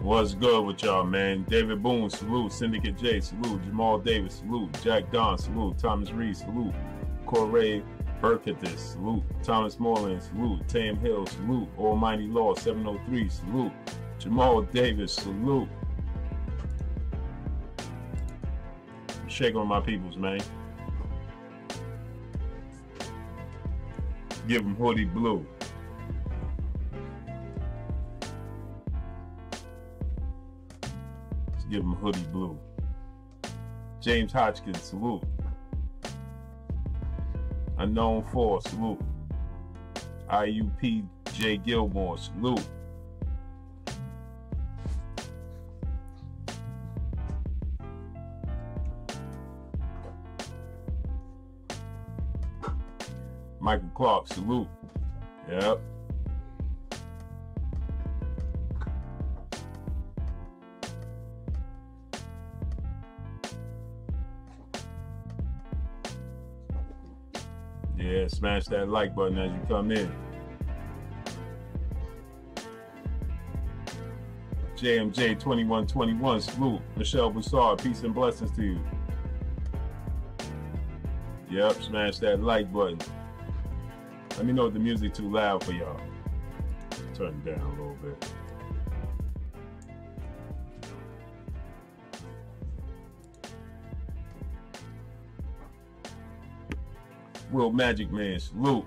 What's good with y'all, man? David Boone, salute. Syndicate J, salute. Jamal Davis, salute. Jack Don, salute. Thomas Reed, salute. Corey Burkittis, salute. Thomas Moreland, salute. Tam Hill, salute. Almighty Law, 703, salute. Jamal Davis, salute. Shake on my peoples, man. Give them hoodie blue. Give him hoodie blue. James Hodgkins, salute. Unknown Force, salute. IUP J. Gilmore, salute. Michael Clark, salute. Yep. Yeah, smash that like button as you come in. JMJ 2121, salute. Michelle Broussard, peace and blessings to you. Yep, smash that like button. Let me know if the music too loud for y'all. Turn it down a little bit. Will Magic Man, salute.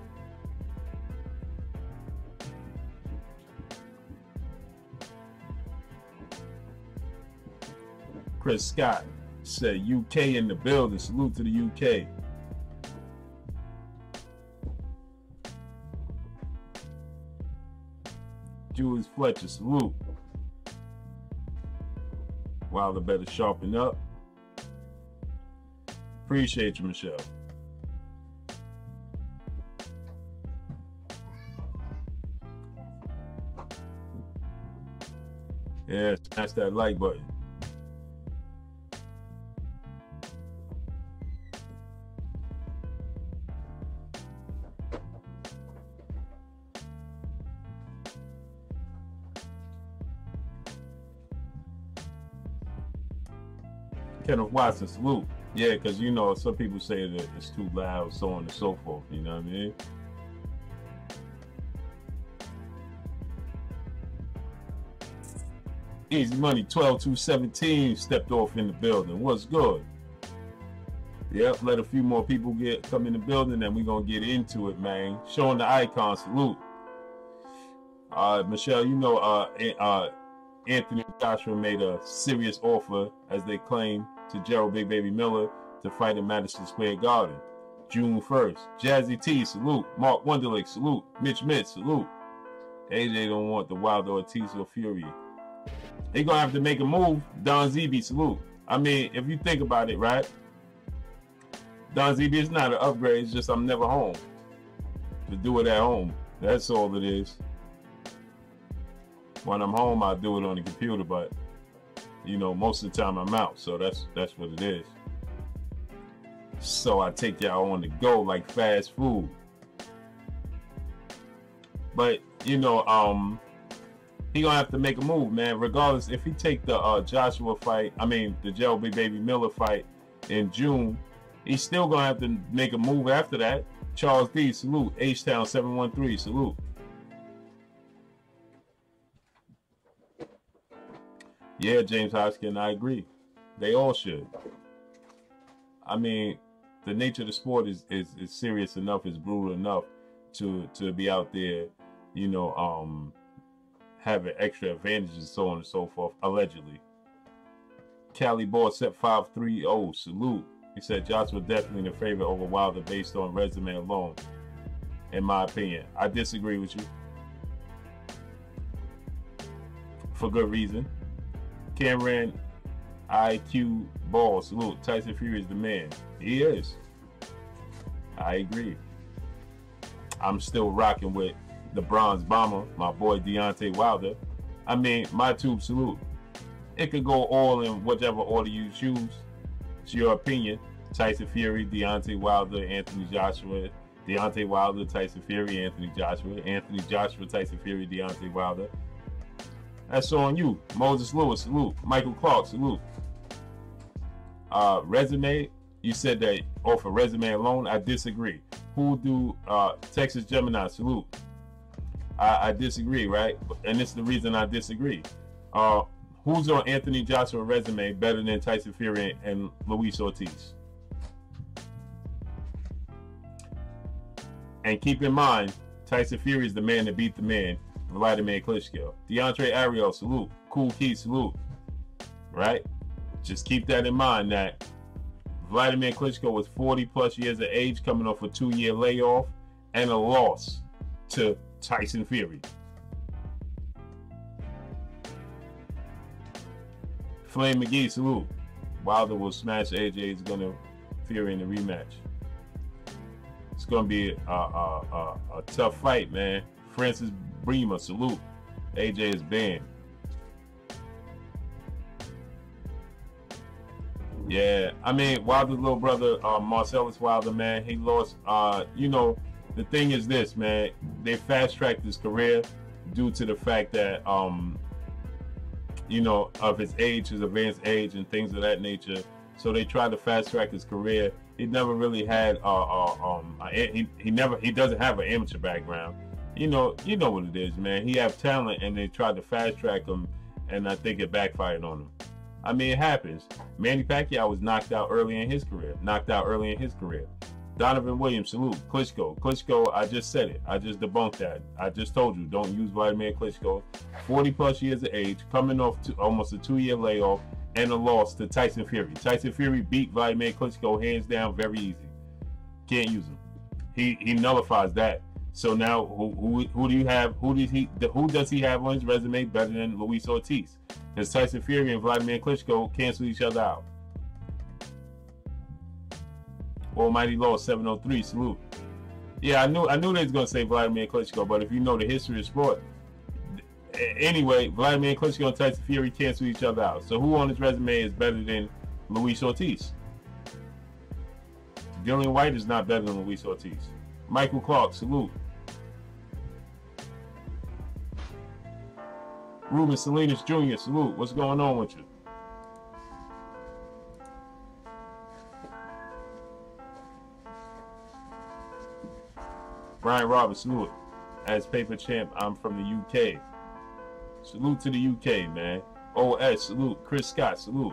Chris Scott said UK in the building. Salute to the UK. Julius Fletcher, salute. Wilder better sharpen up. Appreciate you, Michelle. Yeah, smash that like button. Kenneth Watson, salute. Yeah, because you know, some people say that it's too loud, so on and so forth. You know what I mean? Easy Money 12217 stepped off in the building. What's good? Yep, let a few more people come in the building and we're gonna get into it, man. Showing the icon, salute. Michelle, you know Anthony Joshua made a serious offer, as they claim, to Gerald Big Baby Miller to fight in Madison Square Garden, June 1st. Jazzy T, salute. Mark Wunderlich, salute. Mitch Mitz, salute. AJ don't want the Wilder Ortiz or Fury. They gonna have to make a move. Don ZB, salute. I mean, if you think about it, right? Don ZB is not an upgrade. It's just I'm never home to do it at home. That's all it is. When I'm home, I do it on the computer, but you know, most of the time I'm out. So that's what it is. So I take y'all on the go like fast food. But you know, he gonna have to make a move, man. Regardless, if he take the Joshua fight, I mean the Gerald Big Baby Miller fight in June, he's still gonna have to make a move after that. Charles D, salute. H-Town 713, salute. Yeah, James Hodgkin, I agree. They all should. I mean, the nature of the sport is serious enough, is brutal enough to be out there, you know, having extra advantages and so on and so forth, allegedly. Cali Boy set 530, salute. He said Joshua definitely the favorite over Wilder based on resume alone, in my opinion. I disagree with you. For good reason. Cameron IQ Ball, salute. Tyson Fury is the man. He is. I agree. I'm still rocking with the Bronze Bomber, my boy Deontay Wilder. I mean, my tube, salute. It could go all in whichever order you choose. It's your opinion. Tyson Fury, Deontay Wilder, Anthony Joshua. Deontay Wilder, Tyson Fury, Anthony Joshua. Anthony Joshua, Tyson Fury, Deontay Wilder. That's on you. Moses Lewis, salute. Michael Clark, salute. Resume, you said that off a resume alone. I disagree. Who do Texas Gemini, salute. I disagree, right? And this is the reason I disagree. Who's on Anthony Joshua resume better than Tyson Fury and Luis Ortiz? And keep in mind, Tyson Fury is the man that beat the man, Vladimir Klitschko. DeAndre Ariel, salute. Cool Keith, salute. Right? Just keep that in mind that Vladimir Klitschko was 40 plus years of age, coming off a 2-year layoff and a loss to Tyson Fury. Flame McGee, salute. Wilder will smash AJ. Is gonna Fury in the rematch. It's gonna be a tough fight, man. Francis Bremer, salute. AJ is banned. Yeah, I mean, Wilder's little brother, Marcellus Wilder, man, he lost. You know, the thing is this, man. They fast-tracked his career due to the fact that, you know, of his age, his advanced age, and things of that nature. So they tried to fast-track his career. He never really had, he doesn't have an amateur background. You know what it is, man. He have talent, and they tried to fast-track him, and I think it backfired on him. I mean, it happens. Manny Pacquiao was knocked out early in his career. Donovan Williams, salute. Klitschko, I just said it. I just debunked that. I just told you, don't use Vladimir Klitschko. 40 plus years of age, coming off almost a 2-year layoff and a loss to Tyson Fury. Tyson Fury beat Vladimir Klitschko hands down, very easy. Can't use him. He nullifies that. So now, who do you have? Who does he have on his resume better than Luis Ortiz? Because Tyson Fury and Vladimir Klitschko cancel each other out. Almighty Law 703, salute. Yeah, I knew they was gonna say Vladimir Klitschko, but if you know the history of sport, anyway, Vladimir Klitschko and Tyson Fury cancel each other out. So who on his resume is better than Luis Ortiz? Dillian White is not better than Luis Ortiz. Michael Clark, salute. Ruben Salinas Jr., salute. What's going on with you? Brian Roberts, salute. As paper champ, I'm from the UK. Salute to the UK, man. OS, salute. Chris Scott, salute.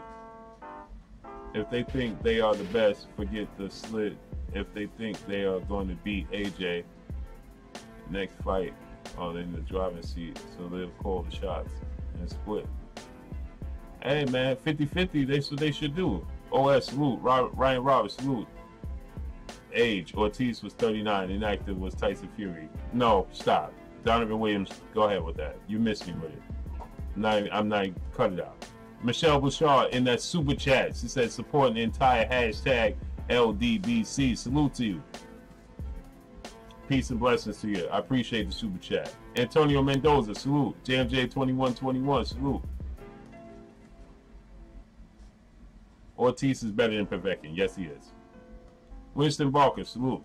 If they think they are the best, forget the slit. If they think they are going to beat AJ next fight, in the driving seat, so they'll call the shots and split. Hey, man, 50-50, that's what they should do. OS, salute. Ryan Roberts, salute. Age, Ortiz was 39, inactive was Tyson Fury. No, stop. Donovan Williams, go ahead with that. You missed me with it. I'm not, cut it out. Michelle Bouchard in that super chat, she said supporting the entire hashtag LDBC. Salute to you. Peace and blessings to you. I appreciate the super chat. Antonio Mendoza, salute. JMJ 2121, salute. Ortiz is better than Povetkin. Yes, he is. Winston Barker, salute.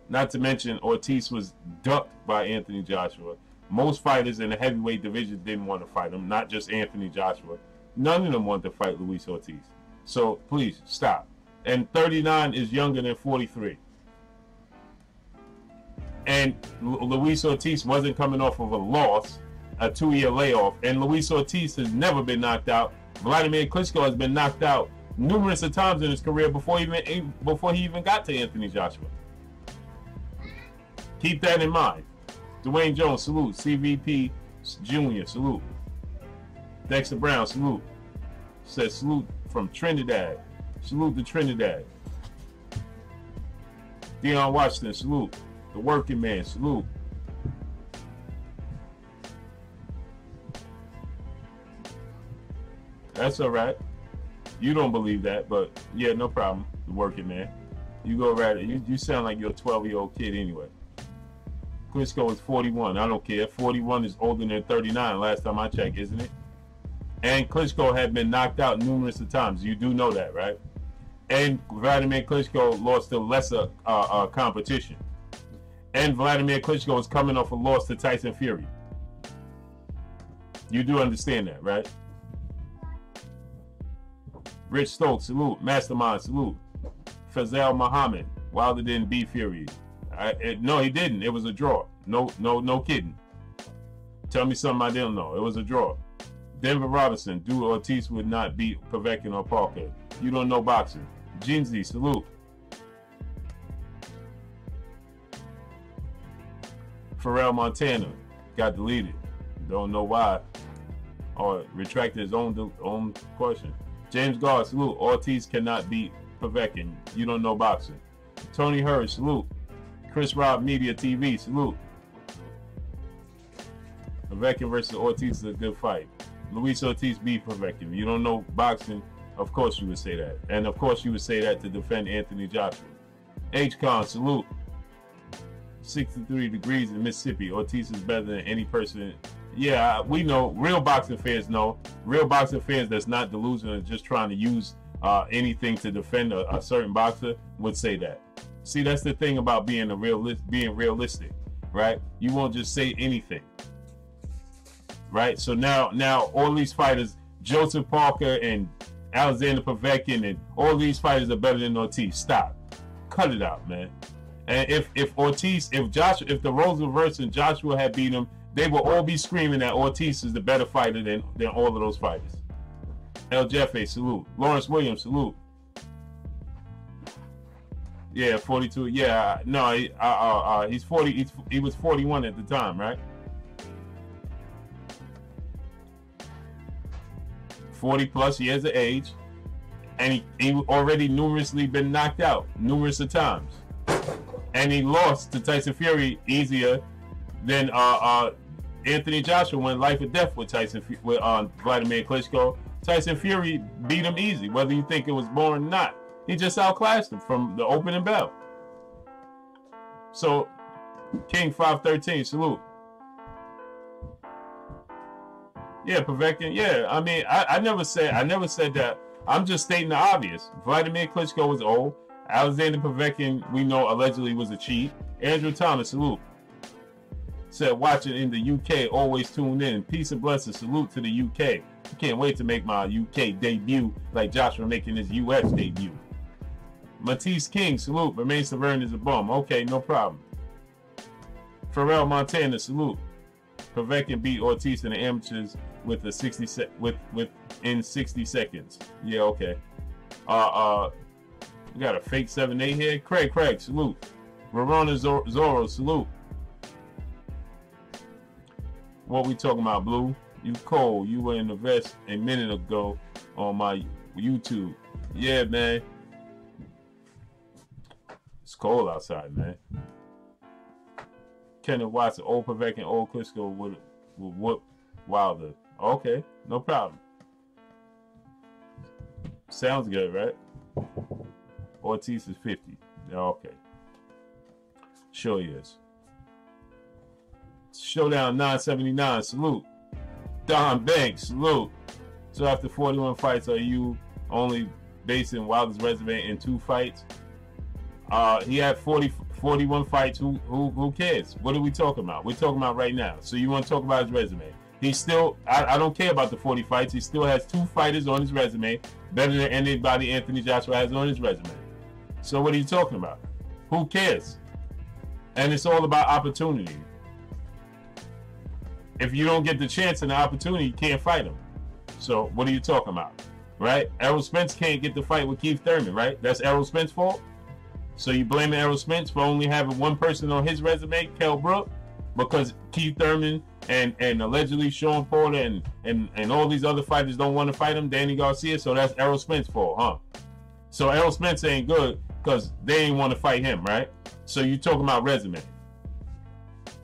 Not to mention, Ortiz was ducked by Anthony Joshua. Most fighters in the heavyweight division didn't want to fight him, not just Anthony Joshua. None of them wanted to fight Luis Ortiz. So, please, stop. And 39 is younger than 43. And Luis Ortiz wasn't coming off of a loss, a 2-year layoff. And Luis Ortiz has never been knocked out. Vladimir Klitschko has been knocked out numerous of times in his career before he even got to Anthony Joshua. Keep that in mind. Dwayne Jones, salute. CVP Jr., salute. Dexter Brown, salute. Says salute from Trinidad. Salute to Trinidad. Deion Washington, salute. The working man, salute. That's all right. You don't believe that, but yeah, no problem. The working man. You go right. You sound like you're a 12-year-old kid anyway. Klitschko is 41. I don't care. 41 is older than 39 last time I checked, isn't it? And Klitschko had been knocked out numerous of times. You do know that, right? And Vladimir Klitschko lost to lesser competition. And Vladimir Klitschko is coming off a loss to Tyson Fury. You do understand that, right? Rich Stokes, salute. Mastermind, salute. Fazel Muhammad, Wilder didn't beat Fury. No, he didn't. It was a draw. No kidding. Tell me something I didn't know. It was a draw. Denver Robinson, do Ortiz would not beat Povetkin or Parker. You don't know boxing. Jinzi, salute. Pharrell Montana got deleted. Don't know why. Or retracted his own question. James Gard, salute. Ortiz cannot beat Povetkin. You don't know boxing. Tony Hurd, salute. Chris Rob Media TV, salute. Povetkin versus Ortiz is a good fight. Luis Ortiz beat Povetkin. You don't know boxing. Of course you would say that. And of course you would say that to defend Anthony Joshua. H-Con, salute. 63 degrees in Mississippi. Ortiz is better than any person. Yeah, we know. Real boxing fans know. Real boxing fans that's not delusional and just trying to use anything to defend a certain boxer would say that. See, that's the thing about being realistic, right? You won't just say anything, right? So now all these fighters, Joseph Parker and Alexander Povetkin and all these fighters are better than Ortiz. Stop. Cut it out, man. And if the roles reversed and Joshua had beat him, they will all be screaming that Ortiz is the better fighter than all of those fighters. El Jefe, salute. Lawrence Williams, salute. Yeah, 42. Yeah, no, he's 40. He was 41 at the time, right? 40 plus years of age, and he already numerously been knocked out numerous of times, and he lost to Tyson Fury easier than Anthony Joshua went life or death with Vladimir Klitschko. Tyson Fury beat him easy, whether you think it was boring or not. He just outclassed him from the opening bell. So, King 513, salute. Yeah, Povetkin. Yeah, I mean, I never said that. I'm just stating the obvious. Vladimir Klitschko was old. Alexander Povetkin, we know, allegedly was a cheat. Andrew Thomas, salute. Said, watching in the UK, always tune in. Peace and blessings. Salute to the UK. I can't wait to make my UK debut like Joshua making his US debut. Matisse King, salute. Remain Severn is a bum. Okay, no problem. Pharrell Montana, salute. Povetkin beat Ortiz in the amateurs with in 60 seconds. Yeah, okay. We got a fake 7-8 here. Craig, salute. Verona Zorro, salute. What we talking about, Blue? You cold. You were in the vest a minute ago on my YouTube. Yeah, man. It's cold outside, man. Kenneth Watson, old Povetkin, old Klitschko would whoop Wilder. Okay, no problem. Sounds good, right? Ortiz is 50. Okay. Sure he is. Showdown 979, salute. Don Banks, salute. So after 41 fights, are you only basing Wilder's resume in 2 fights? He had 41 fights. Who cares? What are we talking about? We're talking about right now. So you want to talk about his resume? He still, I don't care about the 40 fights. He still has 2 fighters on his resume, better than anybody Anthony Joshua has on his resume. So what are you talking about? Who cares? And it's all about opportunity. If you don't get the chance and the opportunity, you can't fight him. So what are you talking about? Right? Errol Spence can't get the fight with Keith Thurman, right? That's Errol Spence's fault? So you blaming Errol Spence for only having one person on his resume, Kell Brook, because Keith Thurman and allegedly Sean Porter and all these other fighters don't want to fight him, Danny Garcia, so that's Errol Spence's fault, huh? So Errol Spence ain't good because they ain't want to fight him, right? So you talking about resume.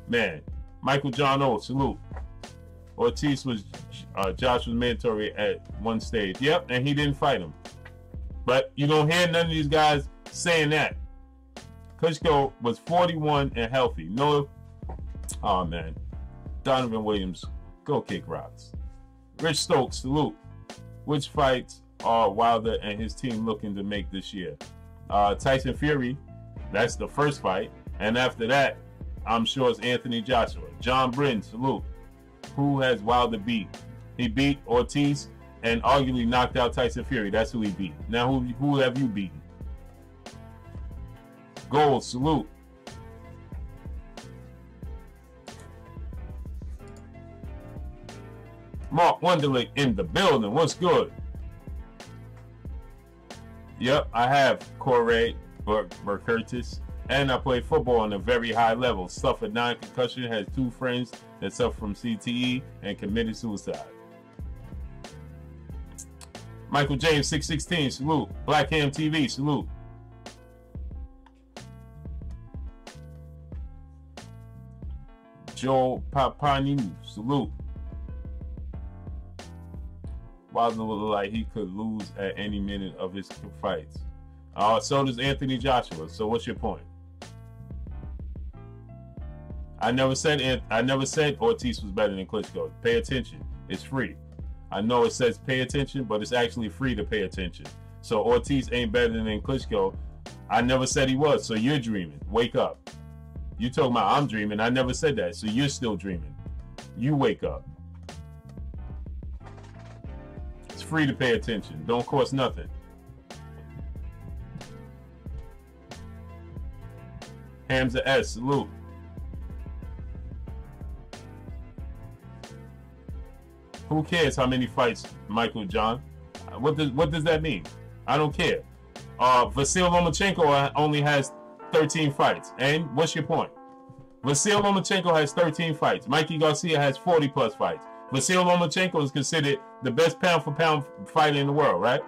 Man, Michael John O, salute. Ortiz was Joshua's mandatory at one stage. Yep, and he didn't fight him. But you don't hear none of these guys saying that. Klitschko was 41 and healthy. No, oh man. Donovan Williams, go kick rocks. Rich Stokes, salute. Which fights are Wilder and his team looking to make this year? Tyson Fury, that's the first fight. And after that, I'm sure it's Anthony Joshua. John Britton, salute. Who has Wilder beat? He beat Ortiz and arguably knocked out Tyson Fury. That's who he beat. Now, who have you beaten? Gold, salute. Mark Wonderlick in the building. What's good? Yep, I have Corey Burkertis, and I play football on a very high level. Suffered 9 concussion, has 2 friends that suffer from CTE and committed suicide. Michael James 616, salute. Black Ham TV, salute. Joel Papanu, salute. Wilder looked like he could lose at any minute of his fights. So does Anthony Joshua. So what's your point? I never said Ortiz was better than Klitschko. Pay attention. It's free. I know it says pay attention, but it's actually free to pay attention. So Ortiz ain't better than Klitschko. I never said he was. So you're dreaming. Wake up. You talking about I'm dreaming. I never said that. So you're still dreaming. You wake up. It's free to pay attention. Don't cost nothing. Hamza S, salute. Who cares how many fights, Michael John? What does that mean? I don't care. Vasyl Lomachenko only has 13 fights. And what's your point? Vasyl Lomachenko has 13 fights. Mikey Garcia has 40 plus fights. Vasyl Lomachenko is considered the best pound for pound fighter in the world, right?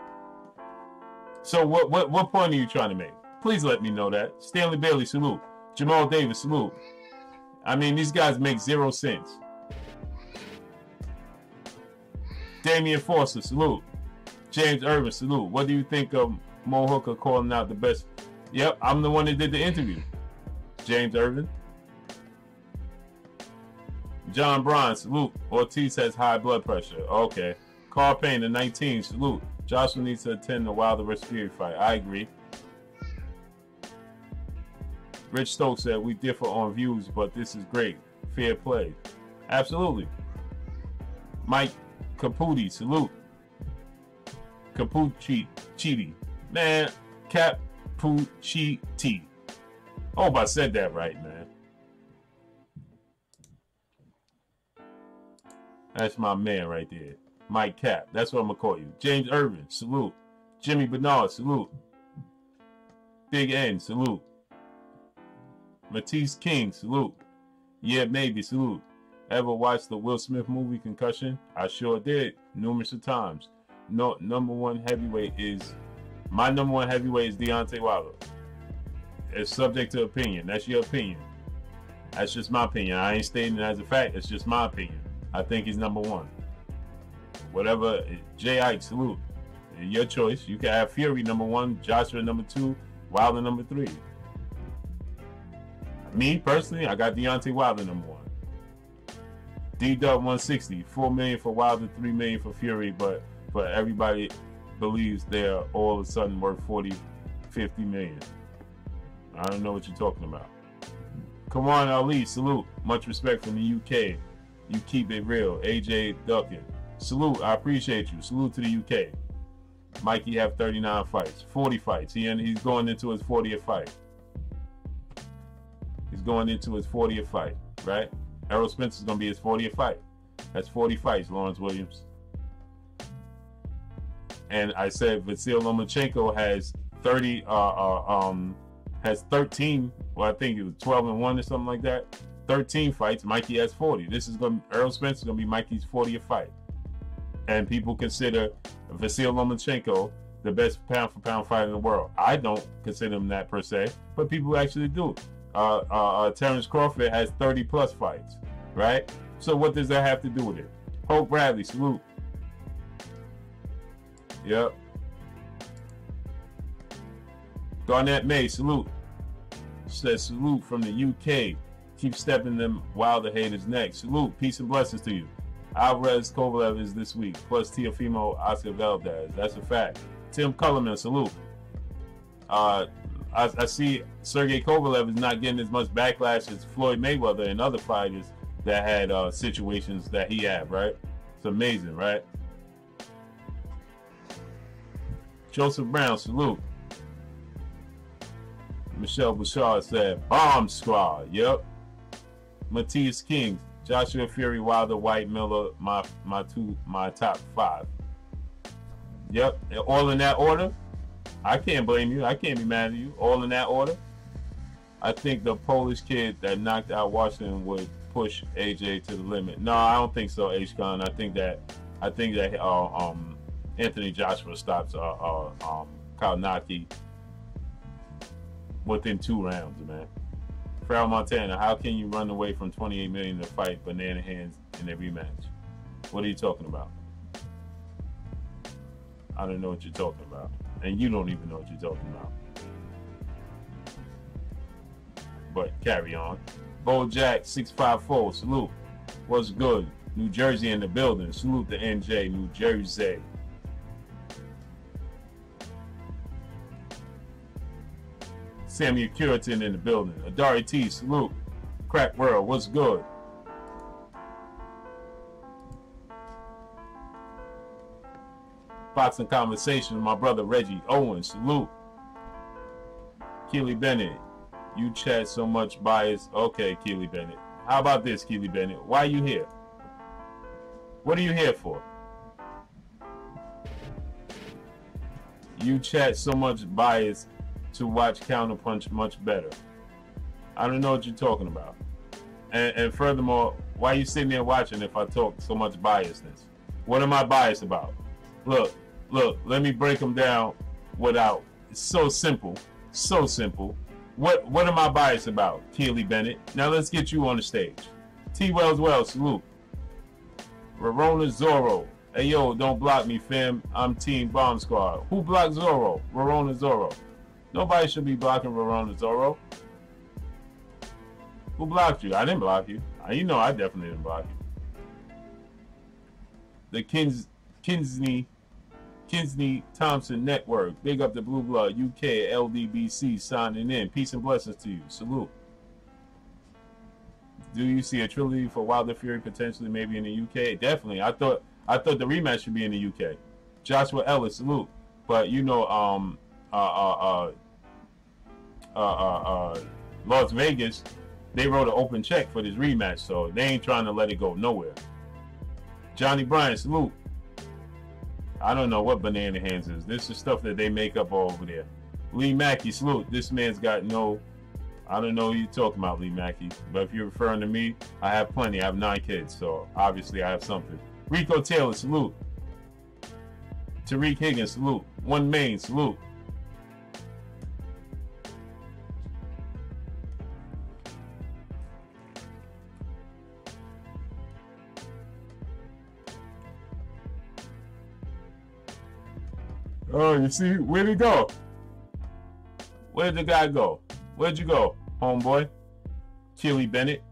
So what point are you trying to make? Please let me know that. Stanley Bailey, salute. Jamal Davis, salute. I mean, these guys make 0 sense. Damian Forster, salute. James Irvin, salute. What do you think of Mo Hooker calling out the best? Yep, I'm the one that did the interview. James Irvin. John Bryan, salute. Ortiz has high blood pressure. Okay. Carl Payne, the 19, salute. Joshua needs to attend the Wilder vs. Fury fight. I agree. Rich Stokes said, we differ on views, but this is great. Fair play. Absolutely. Mike Caputi, salute. Capucci, man. Capucci. Hope I said that right, man. That's my man right there. Mike Cap. That's what I'm going to call you. James Irvin, salute. Jimmy Bernard, salute. Big N, salute. Matisse King, salute. Yeah, maybe, salute. Ever watched the Will Smith movie Concussion? I sure did, numerous of times. No, my number one heavyweight is Deontay Wilder. It's subject to opinion. That's your opinion. That's just my opinion. I ain't stating it as a fact. It's just my opinion. I think he's number 1. Whatever. Jay Ike, salute. Your choice. You can have Fury number 1, Joshua number 2, Wilder number 3. Me personally, I got Deontay Wilder number 1. D-Dub 160, $4 million for Wilder, $3 million for Fury, but everybody believes they're all of a sudden worth 40, 50 million. I don't know what you're talking about. Come on, Ali, salute. Much respect from the UK. You keep it real. AJ Duncan, salute. I appreciate you. Salute to the UK. Mikey have 39 fights, 40 fights. He's going into his 40th fight. He's going into his 40th fight, right? Errol Spencer's going to be his 40th fight. That's 40 fights, Lawrence Williams. And I said Vasyl Lomachenko has 13, well, I think it was 12-1 or something like that. 13 fights. Mikey has 40. Errol Spencer's going to be Mikey's 40th fight. And people consider Vasyl Lomachenko the best pound for pound fighter in the world. I don't consider him that per se, but people actually do. Terrence Crawford has 30 plus fights, right? So what does that have to do with it? Hope Bradley, salute. Yep. Garnett May, salute. Says salute from the UK. Keep stepping them Wilder haters next. Salute. Peace and blessings to you. Alvarez Kovalev is this week. Plus Teofimo Oscar Valdez. That's a fact. Tim Cullerman, salute. I see Sergey Kovalev is not getting as much backlash as Floyd Mayweather and other fighters that had situations that he had, right? It's amazing, right? Joseph Brown, salute. Michelle Bouchard said, Bomb Squad. Yep. Matthias King, Joshua Fury, Wilder, White, Miller, my top 5. Yep. All in that order. I can't blame you. I can't be mad at you. All in that order. I think the Polish kid that knocked out Washington would push AJ to the limit. No, I don't think so, H-Con. I think that Anthony Joshua stops Kalnaki within 2 rounds, man. Farrell Montana, how can you run away from $28 million to fight Banana Hands in a rematch? What are you talking about? I don't know what you're talking about. And you don't even know what you're talking about. But carry on. Bojack 654, salute. What's good? New Jersey in the building. Salute to NJ, New Jersey. Samuel Curitin in the building. Adari T, salute. Crack World, what's good? Boxing Conversation with my brother Reggie Owens, salute. Keely Bennett, you chat so much bias. Okay, Keely Bennett. How about this, Keely Bennett? Why are you here? What are you here for? You chat so much bias to watch Counterpunch much better. I don't know what you're talking about. And furthermore, why are you sitting there watching if I talk so much biasness? What am I biased about? Look, let me break them down without. It's so simple. So simple. What am I biased about, Keely Bennett? Now let's get you on the stage. T. Wells, salute. Rorona Zorro. Hey yo, don't block me, fam. I'm Team Bomb Squad. Who blocked Zorro? Rorona Zorro. Nobody should be blocking Rorona Zorro. Who blocked you? I didn't block you. You know I definitely didn't block you. The Kinsney Thompson Network. Big up the Blue Blood UK LDBC signing in. Peace and blessings to you. Salute. Do you see a trilogy for Wilder Fury potentially maybe in the UK? Definitely. I thought the rematch should be in the UK. Joshua Ellis, salute. But you know, Las Vegas, they wrote an open check for this rematch, so they ain't trying to let it go nowhere. Johnny Bryan, salute. I don't know what Banana Hands is. This is stuff that they make up all over there. Lee Mackey, salute. This man's got no... I don't know who you're talking about, Lee Mackey. But if you're referring to me, I have plenty. I have 9 kids, so obviously I have something. Rico Taylor, salute. Tariq Higgins, salute. One Main, salute. Oh, you see, where'd he go? Where'd the guy go? Where'd you go, homeboy? Keely Bennett.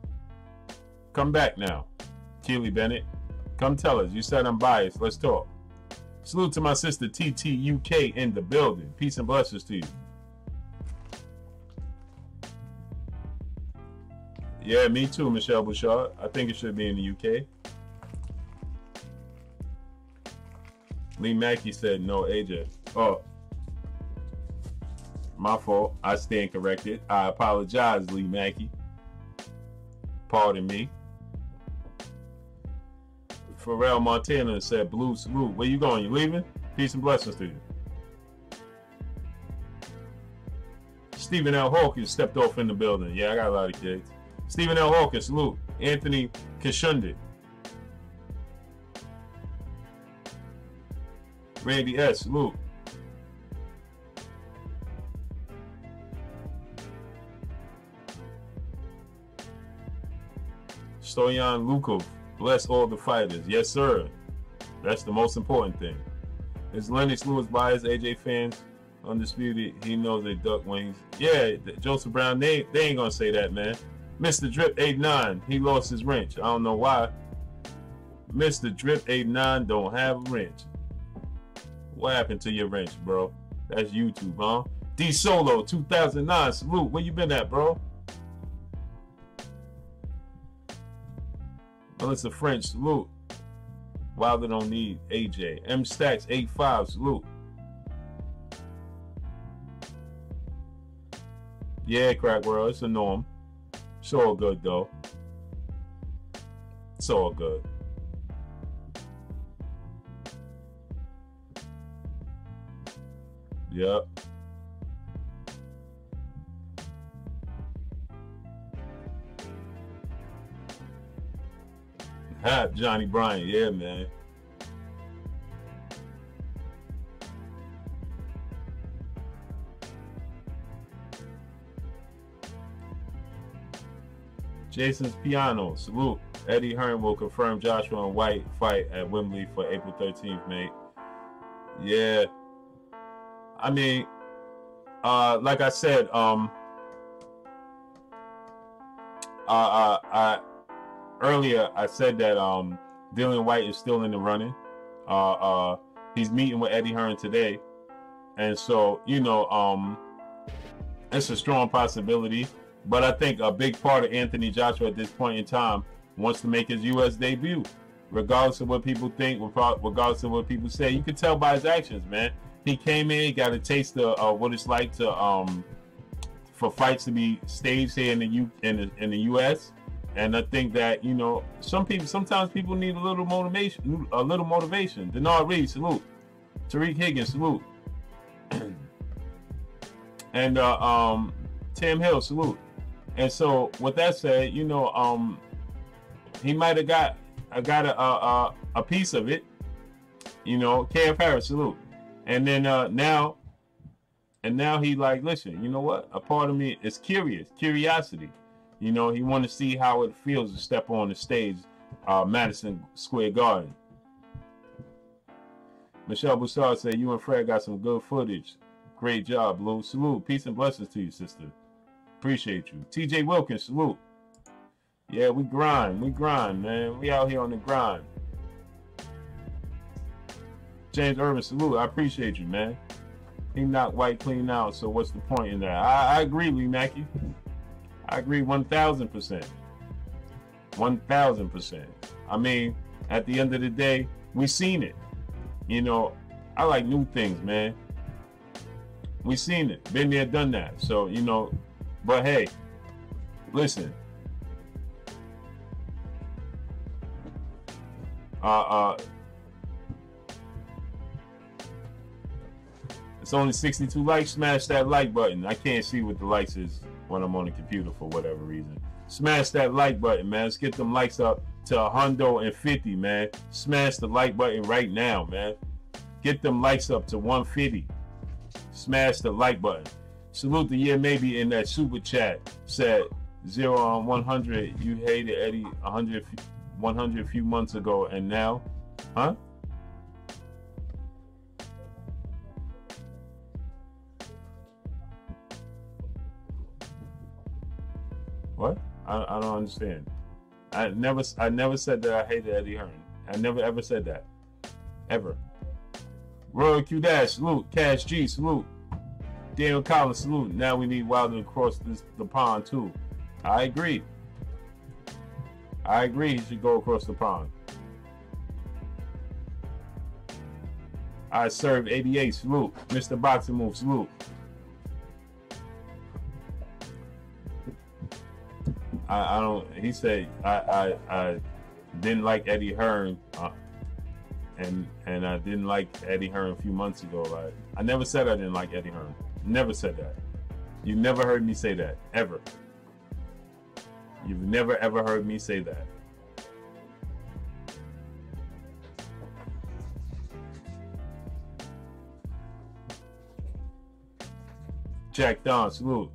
Come back now. Keely Bennett. Come tell us. You said I'm biased. Let's talk. Salute to my sister TTUK in the building. Peace and blessings to you. Yeah, me too, Michelle Bouchard. I think it should be in the UK. Lee Mackey said no, AJ. Oh, my fault. I stand corrected. I apologize, Lee Mackey. Pardon me. Pharrell Montana said blue salute. Where you going? You leaving? Peace and blessings to you. Stephen L. Hawkins stepped off in the building. Yeah, I got a lot of kids. Stephen L. Hawkins, salute. Anthony Kishunde. Randy S., salute. Stoyan Lukov, bless all the fighters. Yes, sir. That's the most important thing. Is Lennox Lewis biased? AJ fans, undisputed. He knows they duck wings. Yeah, Joseph Brown, they ain't gonna say that, man. Mr. Drip 89, he lost his wrench. I don't know why. Mr. Drip 89 don't have a wrench. What happened to your wrench, bro? That's YouTube, huh? D Solo 2009, salute. Where you been at, bro? Melissa French, salute. Wilder don't need AJ. M Stacks 85, salute. Yeah, Crack World, it's a norm. It's all good though. It's all good. Yep. Johnny Bryant, yeah, man. Jason's Piano, salute. Eddie Hearn will confirm Joshua and White fight at Wembley for April 13th, mate. Yeah. I mean, like I said, earlier I said that Dillian White is still in the running. He's meeting with Eddie Hearn today, and so it's a strong possibility. But I think a big part of Anthony Joshua at this point in time wants to make his U.S. debut, regardless of what people think, regardless of what people say. You can tell by his actions, man. He came in, he got a taste of what it's like to for fights to be staged here in the U.S. And I think that sometimes people need a little motivation. Denard Reed, salute. Tariq Higgins, salute. And Tim Hill, salute. And so, with that said, he might have got a piece of it. KF Harris, salute. And then now he like, listen, you know what? A part of me is curiosity. He want to see how it feels to step on the stage, Madison Square Garden. Michelle Boussard said, you and Fred got some good footage. Great job, Blue. Salute. Peace and blessings to you, sister. Appreciate you. TJ Wilkins, salute. Yeah, we grind, man. We out here on the grind. James Irvin, salute. I appreciate you, man. He knocked White clean out, so what's the point in that? I agree, Lee Mackey. I agree 1,000%. 1,000%. I mean, at the end of the day, we seen it. I like new things, man. We seen it. Been there, done that. So, but hey, listen. It's only 62 likes. Smash that like button. I can't see what the likes is when I'm on the computer for whatever reason. Smash that like button, man. Let's get them likes up to 150, man. Smash the like button right now, man. Get them likes up to 150. Smash the like button. Salute the year maybe in that super chat. Said 0 on 100. You hated Eddie 100 a few months ago, and now, huh? What? I don't understand. I never said that I hated Eddie Hearn. I never ever said that. Ever. Royal Q Dash, salute. Cash G, salute. Daniel Collins, salute. Now we need Wilder to cross the pond too. I agree. He should go across the pond. I serve 88, salute. Mr. Boxing Move, salute. I don't. He said I didn't like Eddie Hearn, and I didn't like Eddie Hearn a few months ago. I never said I didn't like Eddie Hearn. Never said that. You never heard me say that ever. You've never ever heard me say that. Jack Don, salute.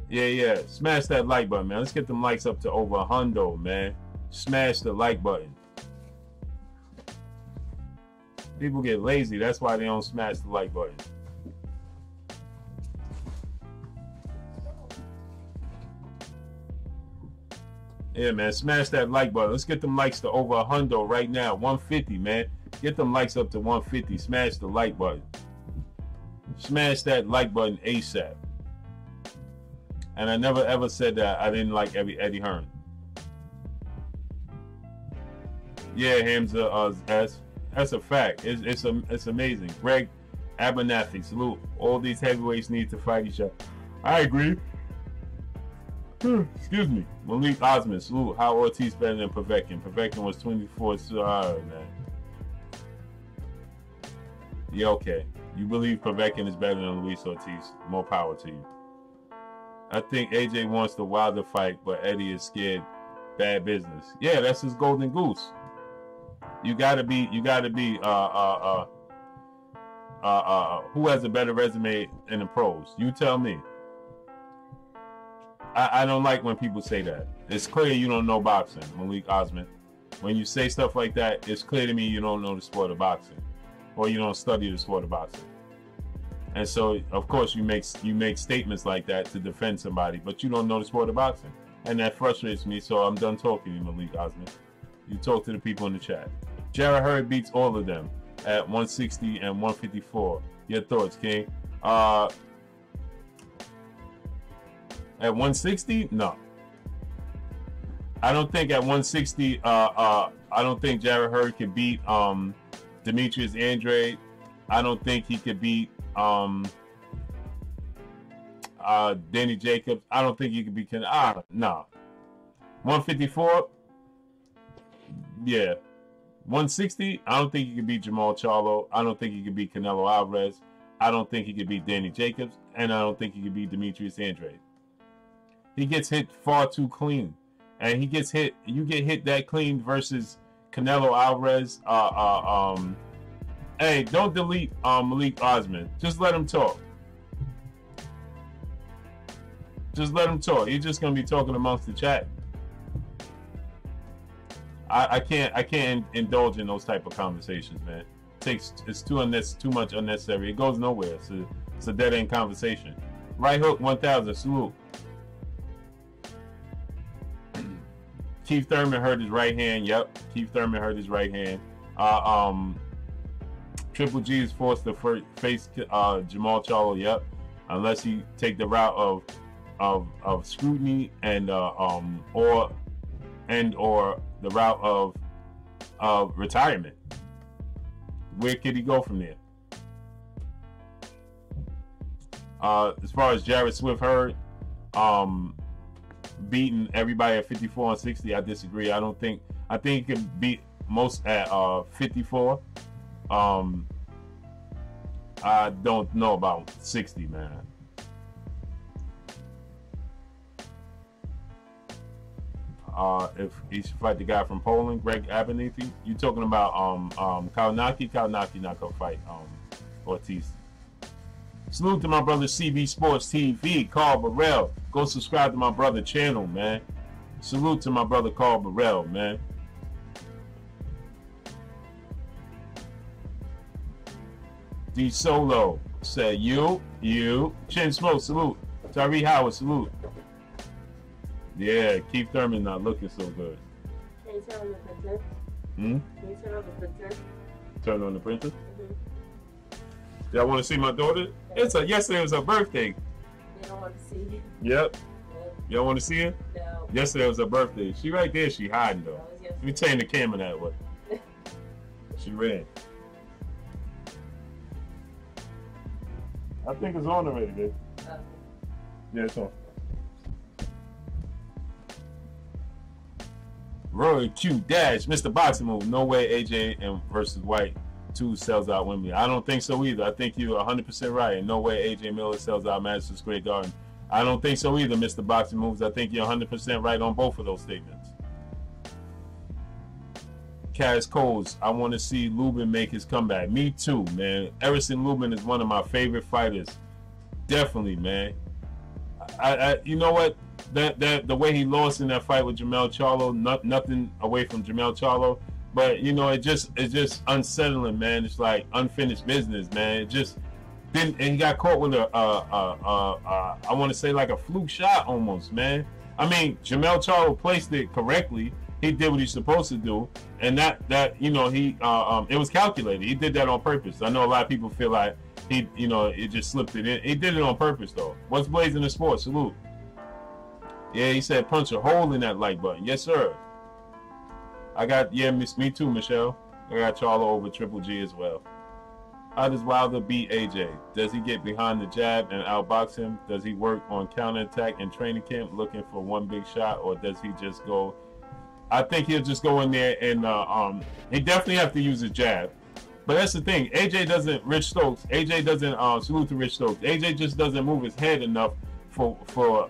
Yeah. Smash that like button, man. Let's get them likes up to over 100, man. Smash the like button. People get lazy. That's why they don't smash the like button. Yeah, man. Smash that like button. Let's get them likes to over 100 right now. 150, man. Get them likes up to 150. Smash the like button. Smash that like button ASAP. And I never ever said that I didn't like Eddie Hearn. Yeah, Hamza, that's a fact. It's amazing. Greg Abernathy, salute. All these heavyweights need to fight each other. I agree. Excuse me. Malik Osman, salute. How Ortiz better than Povetkin? Povetkin was 24. Man. Yeah, okay. You believe Povetkin is better than Luis Ortiz? More power to you. I think AJ wants the Wilder fight, but Eddie is scared. Bad business. Yeah, that's his golden goose. You gotta be. Who has a better resume in the pros? You tell me. I don't like when people say that. It's clear you don't know boxing, Malik Osman. When you say stuff like that, it's clear to me you don't know the sport of boxing, or you don't study the sport of boxing. And so, of course, you make statements like that to defend somebody, but you don't know the sport of boxing, and that frustrates me. So I'm done talking to you, Malik Osman. You talk to the people in the chat. Jarrett Hurd beats all of them at 160 and 154. Your thoughts, King? At 160, no. I don't think at 160. I don't think Jarrett Hurd could beat Demetrius Andrade. I don't think he could beat Danny Jacobs. I don't think he could beat no. 154. Yeah. 160. I don't think he could beat Jamal Charlo. I don't think he could beat Canelo Alvarez. I don't think he could beat Danny Jacobs, and I don't think he could beat Demetrius Andrade. He gets hit far too clean, and he gets hit. You get hit that clean versus Canelo Alvarez. Hey, don't delete Malik Osman. Just let him talk. Just let him talk. He's just gonna be talking amongst the chat. I can't indulge in those type of conversations, man. It's too much unnecessary. It goes nowhere. It's a dead end conversation. Right hook 1000. Salute. Keith Thurman hurt his right hand. Yep. Keith Thurman hurt his right hand. Triple G is forced to face Jamal Charlo. Yep. Unless he take the route of scrutiny and or the route of retirement. Where could he go from there? As far as Jarrett Swift Hurd beating everybody at 54 and 60, I disagree. I think he could beat most at 54. I don't know about 60, man. If he should fight the guy from Poland, Greg Abernathy. You talking about Kalinaki? Kalinaki not gonna fight Ortiz. Salute to my brother CB Sports TV, Carl Burrell. Go subscribe to my brother channel, man. Salute to my brother Carl Burrell, man. D Solo said you. Chin Smoke, salute. Tyree Howard, salute. Yeah, Keith Thurman not looking so good. Can you turn on the printer? Can you turn on the printer? Turn on the printer? Y'all want to see my daughter? Yesterday was her birthday. They don't want to see you. Yep. Y'all want to see her? No. Yesterday was her birthday. She right there. She hiding though. Let me turn the camera that way. She ran. I think it's on already, babe. Yeah, it's on. Roy Q Dash, Mr. Boxing Move. No way AJ and versus White 2 sells out Wembley. I don't think so either. I think you're 100% right. And no way AJ Miller sells out Madison Square Garden. I don't think so either, Mr. Boxing Moves. I think you're 100% right on both of those statements. Kaz Coles, I want to see Lubin make his comeback. Me too, man. Erison Lubin is one of my favorite fighters. Definitely, man. You know what? The way he lost in that fight with Jamel Charlo, nothing away from Jamel Charlo, but you know, it's just unsettling, man. It's like unfinished business, man. It just didn't, and he got caught with I want to say like a fluke shot almost, man. I mean, Jamel Charlo placed it correctly. He did what he's supposed to do, and that you know, he it was calculated. He did that on purpose. I know a lot of people feel like he, you know, it just slipped it in. He did it on purpose though. What's blazing the sport? Salute. Yeah, he said punch a hole in that like button. Yes, sir. I got, yeah, me too, Michelle. I got Charlo over Triple G as well. How does Wilder beat AJ? Does he get behind the jab and outbox him? Does he work on counterattack in training camp looking for one big shot, or does he just go? I think he'll just go in there and he definitely have to use his jab. But that's the thing. AJ doesn't. Rich Stokes. AJ doesn't. Salute to Rich Stokes. AJ just doesn't move his head enough for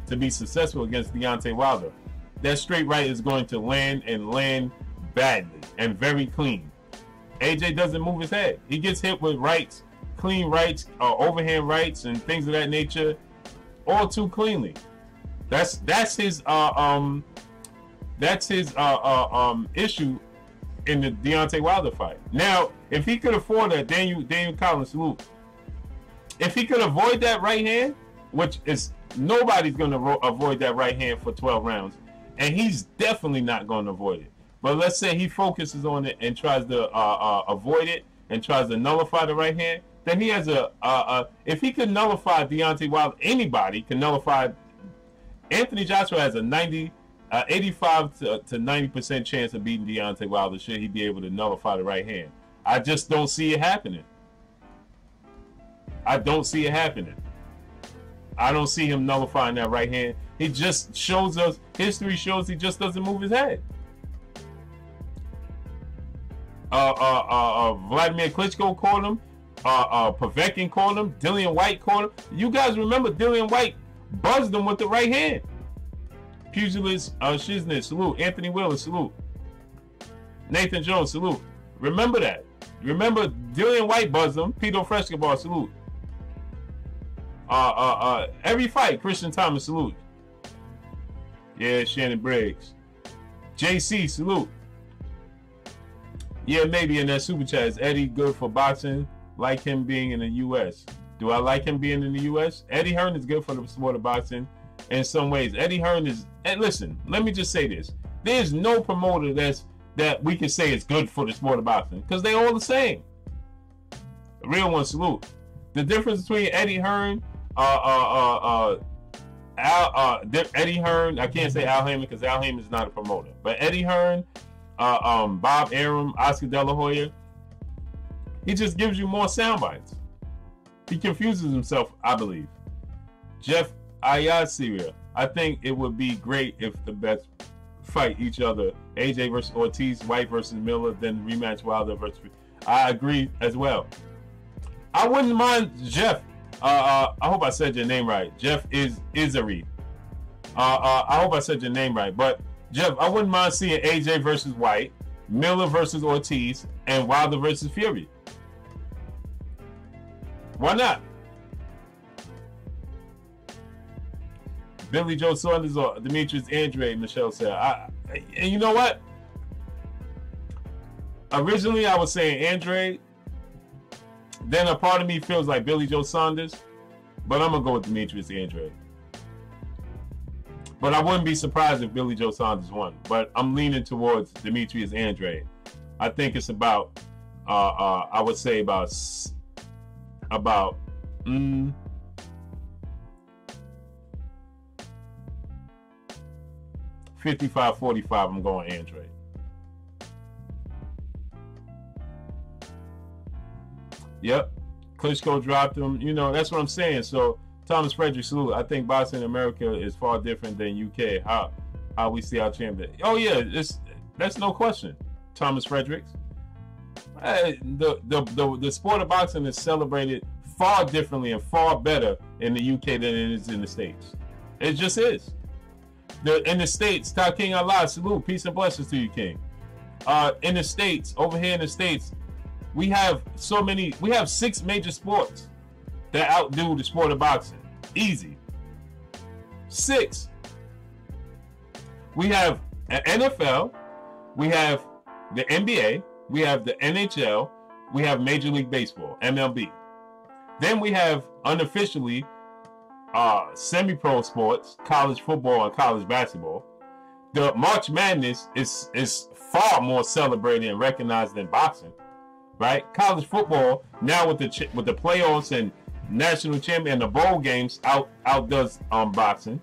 to be successful against Deontay Wilder. That straight right is going to land and land badly and very clean. AJ doesn't move his head. He gets hit with rights, clean rights, overhand rights, and things of that nature, all too cleanly. That's his issue in the Deontay Wilder fight. Now, if he could afford that, Daniel Collins, salute. If he could avoid that right hand, which is nobody's going to avoid that right hand for 12 rounds, and he's definitely not going to avoid it. But let's say he focuses on it and tries to avoid it and tries to nullify the right hand, then he has if he could nullify Deontay Wilder, anybody can nullify. Anthony Joshua has a 85 to 90% chance of beating Deontay Wilder should he be able to nullify the right hand. I just don't see it happening. I don't see it happening. I don't see him nullifying that right hand. He just shows us, history shows he just doesn't move his head. Vladimir Klitschko called him. Povetkin called him. Dillian White called him. You guys remember Dillian White buzzed him with the right hand. Pugilist Shiznit, salute. Anthony Wheeler, salute. Nathan Jones, salute. Remember that. Remember Dillian White buzzed him. Pito Frescobar, salute. Every fight, Christian Thomas, salute. Yeah, Shannon Briggs. JC, salute. Yeah, maybe in that super chat. Is Eddie good for boxing? Like him being in the U.S. Do I like him being in the U.S.? Eddie Hearn is good for the sport of boxing in some ways. Eddie Hearn is, and listen, let me just say this. There's no promoter that we can say is good for the sport of boxing because they all the same. The real one, salute. The difference between Eddie Hearn, Eddie Hearn, I can't say Al Heyman because Al Heyman is not a promoter, but Eddie Hearn, Bob Arum, Oscar De La Hoya, he just gives you more sound bites. He confuses himself, I believe. Jeff Ayasira, I think it would be great if the best fight each other. AJ versus Ortiz, White versus Miller, then rematch Wilder versus. I agree as well. I wouldn't mind Jeff. I hope I said your name right. Jeff is Izari. I hope I said your name right. But Jeff, I wouldn't mind seeing AJ versus White, Miller versus Ortiz, and Wilder versus Fury. Why not? Billy Joe Saunders or Demetrius Andrade, Michelle said. And you know what? Originally, I was saying Andrade. Then a part of me feels like Billy Joe Saunders. But I'm going to go with Demetrius Andrade. But I wouldn't be surprised if Billy Joe Saunders won. But I'm leaning towards Demetrius Andrade. I think it's about, I would say about 55-45, I'm going Andrade. Yep. Klitschko dropped him. You know, that's what I'm saying. So, Thomas Frederick, salute. I think boxing in America is far different than UK. How we see our champion. Oh, yeah. That's no question. Thomas Fredericks. The sport of boxing is celebrated far differently and far better in the UK than it is in the States. It just is. In the States, Top King Allah, salute, peace and blessings to you, King. In the States, over here in the States, we have 6 major sports that outdo the sport of boxing. Easy. 6. We have an NFL, we have the NBA, we have the NHL, we have Major League Baseball, MLB. Then we have unofficially semi-pro sports, college football and college basketball. The March Madness is far more celebrated and recognized than boxing, right? College football now with the playoffs and national champion and the bowl games outdoes boxing.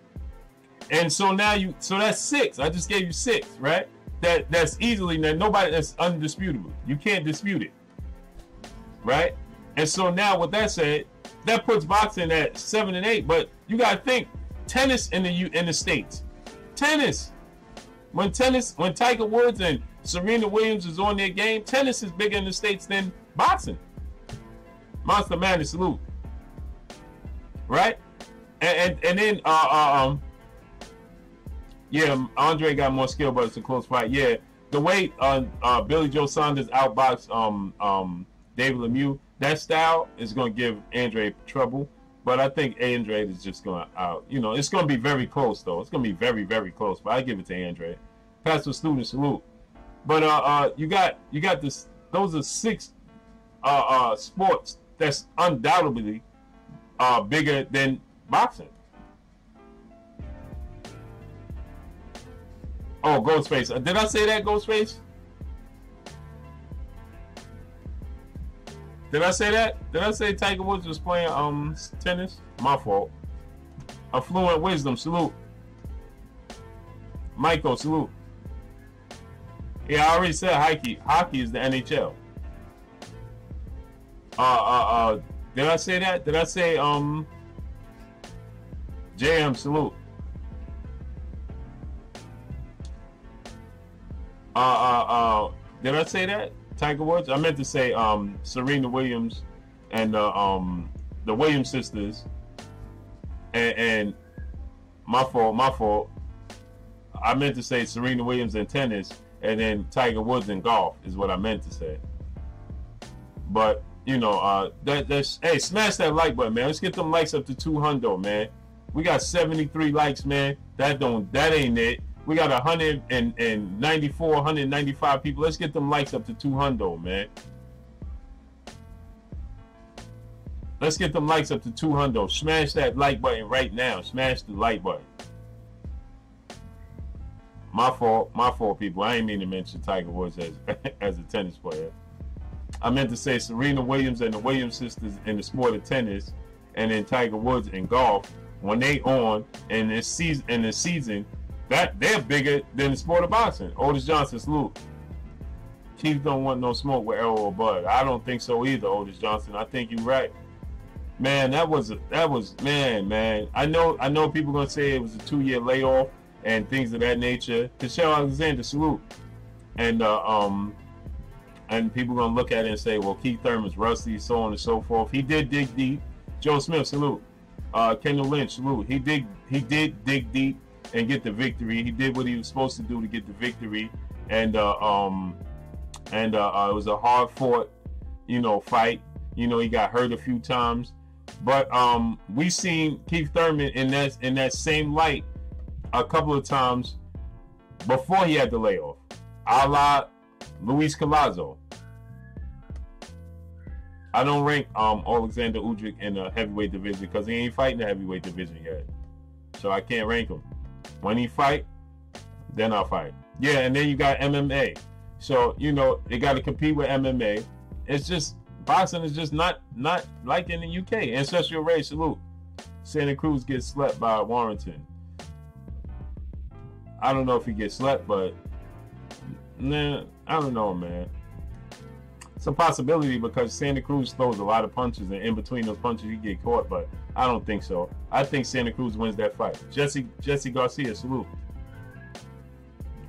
And so now so that's 6. I just gave you 6, right? that's easily that nobody that's undisputable. You can't dispute it, right? And so now, with that said, that puts boxing at 7 and 8. But you gotta think, tennis in the States, tennis. When Tiger Woods and Serena Williams is on their game, tennis is bigger in the States than boxing. Monster Madness, salute. Right? And then yeah, Andre got more skill, but it's a close fight. Yeah, the way Billy Joe Saunders outboxed David Lemieux, that style is going to give Andre trouble. But I think Andre is just going to out. You know, it's going to be very close, though. It's going to be very, very close. But I give it to Andre. Pastor Student, salute. But you got this. Those are 6 sports that's undoubtedly bigger than boxing. Oh, Ghostface. Did I say that, Ghostface? Did I say that? Did I say Tiger Woods was playing tennis? My fault. Affluent Wisdom, salute. Michael, salute. Yeah, I already said hockey. Hockey is the NHL. Did I say that? Did I say JM, salute. Did I say that? Tiger Woods? I meant to say Serena Williams and the Williams sisters. And my fault. I meant to say Serena Williams in tennis, and then Tiger Woods in golf is what I meant to say. But you know, that's hey, smash that like button, man. Let's get them likes up to 200, man. We got 73 likes, man. That ain't it. We got 194, 195 people. Let's get them likes up to 200, man. Let's get them likes up to 200. Smash that like button right now. Smash the like button. My fault, people. I ain't mean to mention Tiger Woods as a tennis player. I meant to say Serena Williams and the Williams sisters in the sport of tennis, and then Tiger Woods in golf. When they on in the season, that they're bigger than the sport of boxing. Otis Johnson, salute. Chiefs don't want no smoke with Errol or Bud. I don't think so either, Otis Johnson. I think you're right. Man, that was man. I know people gonna say it was a 2-year layoff and things of that nature. Michelle Alexander, salute. And people gonna look at it and say, well, Keith Thurman's rusty, so on and so forth. He did dig deep. Joe Smith, salute. Kendall Lynch, salute. He did dig deep and get the victory. He did what he was supposed to do to get the victory, and it was a hard fought, fight. He got hurt a few times, but we seen Keith Thurman in that same light a couple of times before he had the layoff, a la Luis Collazo. I don't rank Alexander Udrih in the heavyweight division because he ain't fighting the heavyweight division yet, so I can't rank him. When he fight, then I'll fight. Yeah, and then you got MMA. So, they got to compete with MMA. It's just, boxing is just not like in the UK. Ancestral Ray, salute. Santa Cruz gets slept by Warrington. I don't know if he gets slept, but nah, I don't know, man. It's a possibility because Santa Cruz throws a lot of punches, and in between those punches you get caught, but I don't think so. I think Santa Cruz wins that fight. Jesse Garcia, salute.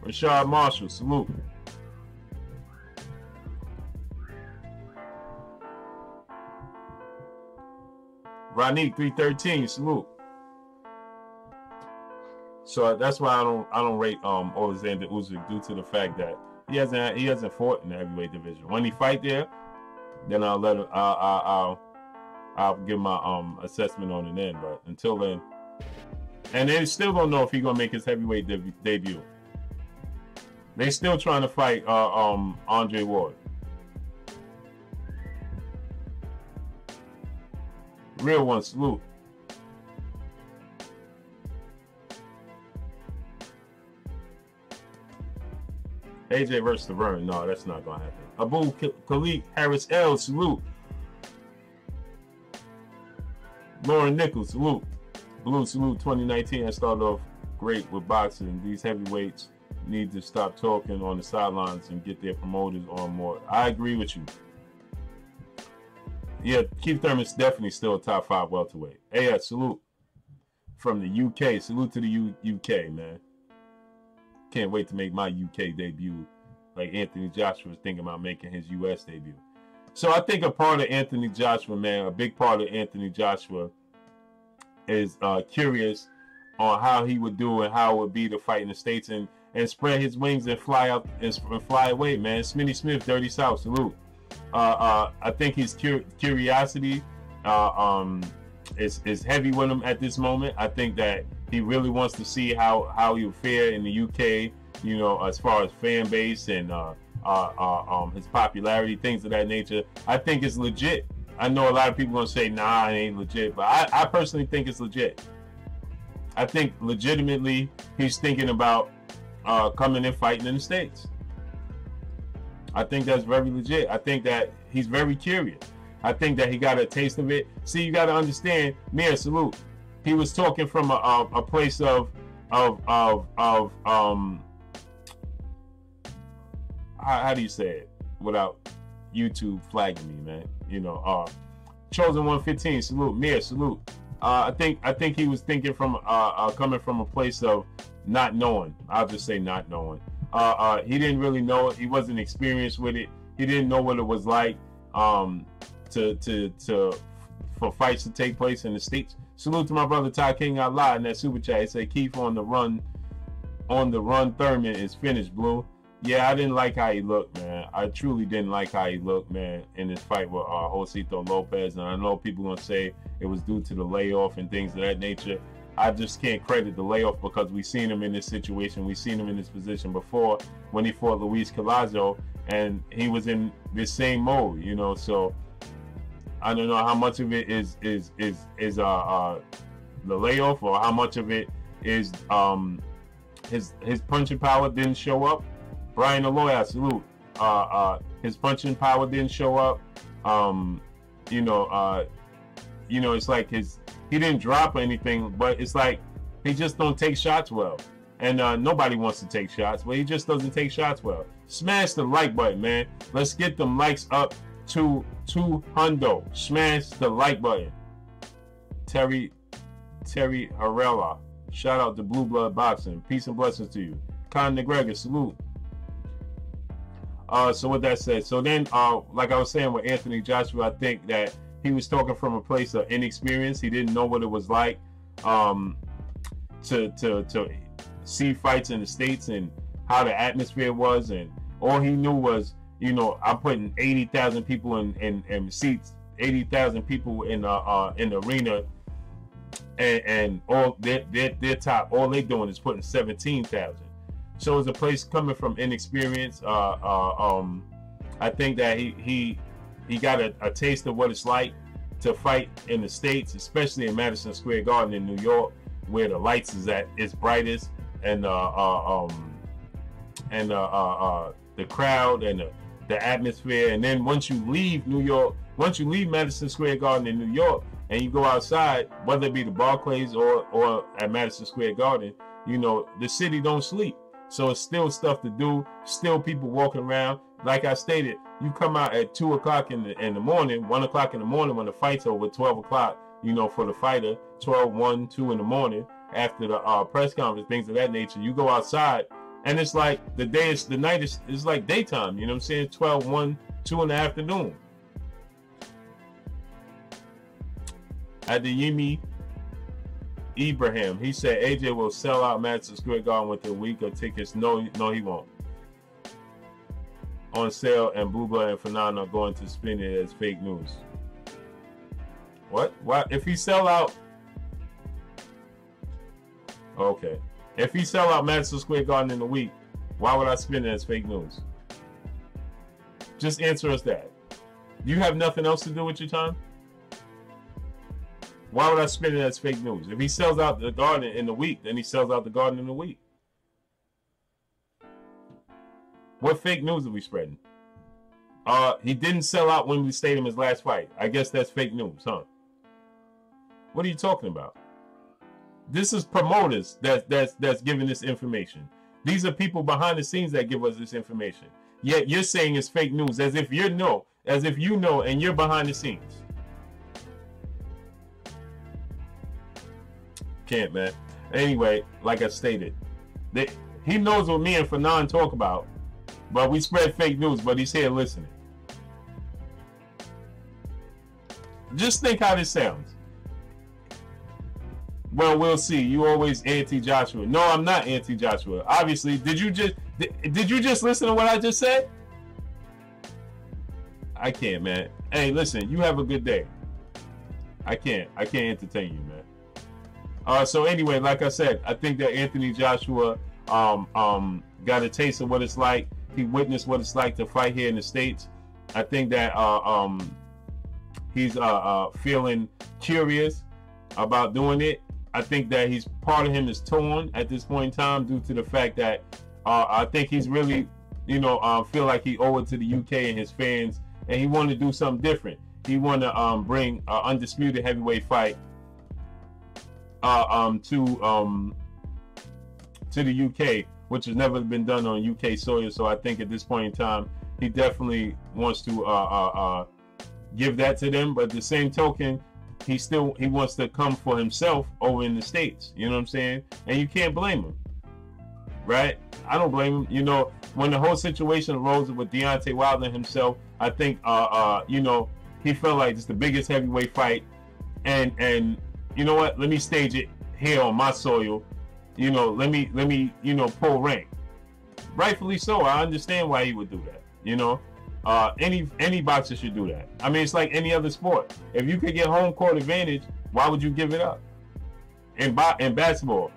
Rashad Marshall, salute. Ronnie 313, salute. So that's why I don't rate Alexander Usyk due to the fact that he hasn't fought in the heavyweight division. When he fight there, then I'll let him. I'll give my assessment on it then. But until then, and they still don't know if he's gonna make his heavyweight debut. They still trying to fight Andre Ward. Real one, salute. AJ versus Laverne. No, that's not going to happen. Abu Khalid Harris L. Salute. Lauren Nichols. Salute. Blue Salute 2019. I started off great with boxing. These heavyweights need to stop talking on the sidelines and get their promoters on more. I agree with you. Yeah, Keith Thurman's definitely still a top 5 welterweight. Hey, yeah, salute from the UK. Salute to the UK, man. Can't wait to make my UK debut, like Anthony Joshua was thinking about making his US debut. So I think a part of Anthony Joshua, man, a big part of Anthony Joshua is curious on how he would do and how it would be to fight in the States and spread his wings and fly out and fly away, man. Smitty Smith, Dirty South, salute. I think his curiosity is heavy with him at this moment. I think that he really wants to see how he will fare in the UK, you know, as far as fan base and his popularity, things of that nature. I think it's legit. I know a lot of people gonna say, nah, it ain't legit, but I personally think it's legit. I think legitimately he's thinking about coming and fighting in the States. I think that's very legit. I think that he's very curious. I think that he got a taste of it. See, you got to understand, Mir, salute. He was talking from a place of how do you say it without YouTube flagging me, man? You know, Chosen 115, salute. Mir, salute. I think he was thinking from coming from a place of not knowing. I'll just say not knowing. He didn't really know it. He wasn't experienced with it. He didn't know what it was like for fights to take place in the States. Salute to my brother Ty King Allah in that super chat. He said Keith on the run Thurman is finished, Blue. Yeah, I didn't like how he looked, man. I truly didn't like how he looked, man, in his fight with Josito Lopez. And I know people gonna say it was due to the layoff and things of that nature. I just can't credit the layoff because we've seen him in this situation. We've seen him in this position before when he fought Luis Calazo, and he was in this same mode, you know. So I don't know how much of it is the layoff or how much of it is his punching power didn't show up. Brian Aloya, salute. His punching power didn't show up. You know, it's like he didn't drop anything, but it's like he just don't take shots well. And nobody wants to take shots, but he just doesn't take shots well. Smash the like button, man. Let's get them likes up to 200. Smash the like button. Terry Harrella, shout out to Blue Blood Boxing. Peace and blessings to you. Con McGregor, salute. So with that said, so then like I was saying with Anthony Joshua, I think that he was talking from a place of inexperience. He didn't know what it was like to see fights in the States and how the atmosphere was, and all he knew was, you know, I'm putting 80,000 people in seats, 80,000 people in the arena, and all their top, all they doing is putting 17,000. So it's a place coming from inexperience. I think that he got a taste of what it's like to fight in the States, especially in Madison Square Garden in New York, where the lights is at its brightest, and the crowd and the atmosphere. And then once you leave New York, once you leave Madison Square Garden in New York and you go outside, whether it be the Barclays or at Madison Square Garden, you know, the city don't sleep. So it's still stuff to do, still people walking around. Like I stated, you come out at 2 o'clock in the morning, 1 o'clock in the morning when the fight's over, 12 o'clock, you know, for the fighter, 12, 1, 2 in the morning after the press conference, things of that nature. You go outside and it's like the night is like daytime, you know what I'm saying? 12, 1, 2 in the afternoon. Adeyemi Ibrahim, he said AJ will sell out Madison Square Garden within a week of tickets. No, he won't. On sale, and Blue Blood and Phenomenal are going to spin it as fake news. What? Why? If he sell out? Okay. If he sell out Madison Square Garden in a week, why would I spin it as fake news? Just answer us that. You have nothing else to do with your time? Why would I spin it as fake news? If he sells out the Garden in a week, then he sells out the Garden in a week. What fake news are we spreading? He didn't sell out Wembley Stadium his last fight. I guess that's fake news, huh? What are you talking about? This is promoters that's giving this information. These are people behind the scenes that give us this information. Yet you're saying it's fake news, as if you know, and you're behind the scenes. Can't, man. Anyway, like I stated, he knows what me and Fanon talk about, but we spread fake news, but he's here listening. Just think how this sounds. Well, we'll see. You always anti-Joshua. No, I'm not anti-Joshua. Obviously, did you just listen to what I just said? I can't, man. Hey, listen, you have a good day. I can't entertain you, man. So anyway, like I said, I think that Anthony Joshua got a taste of what it's like. He witnessed what it's like to fight here in the States. I think that he's feeling curious about doing it. I think that part of him is torn at this point in time due to the fact that I think he's really, feel like he owed it to the UK and his fans, and he wanted to do something different. He wanted to bring an undisputed heavyweight fight to the UK, which has never been done on UK soil. So I think at this point in time, he definitely wants to give that to them. But at the same token, he wants to come for himself over in the States. You know what I'm saying? And you can't blame him, right? I don't blame him. When the whole situation arose with Deontay Wilder himself, I think he felt like it's the biggest heavyweight fight, and you know what? Let me stage it here on my soil. Let me pull rank. Rightfully so. I understand why he would do that. Any boxer should do that. I mean, it's like any other sport. If you could get home court advantage, why would you give it up? In basketball,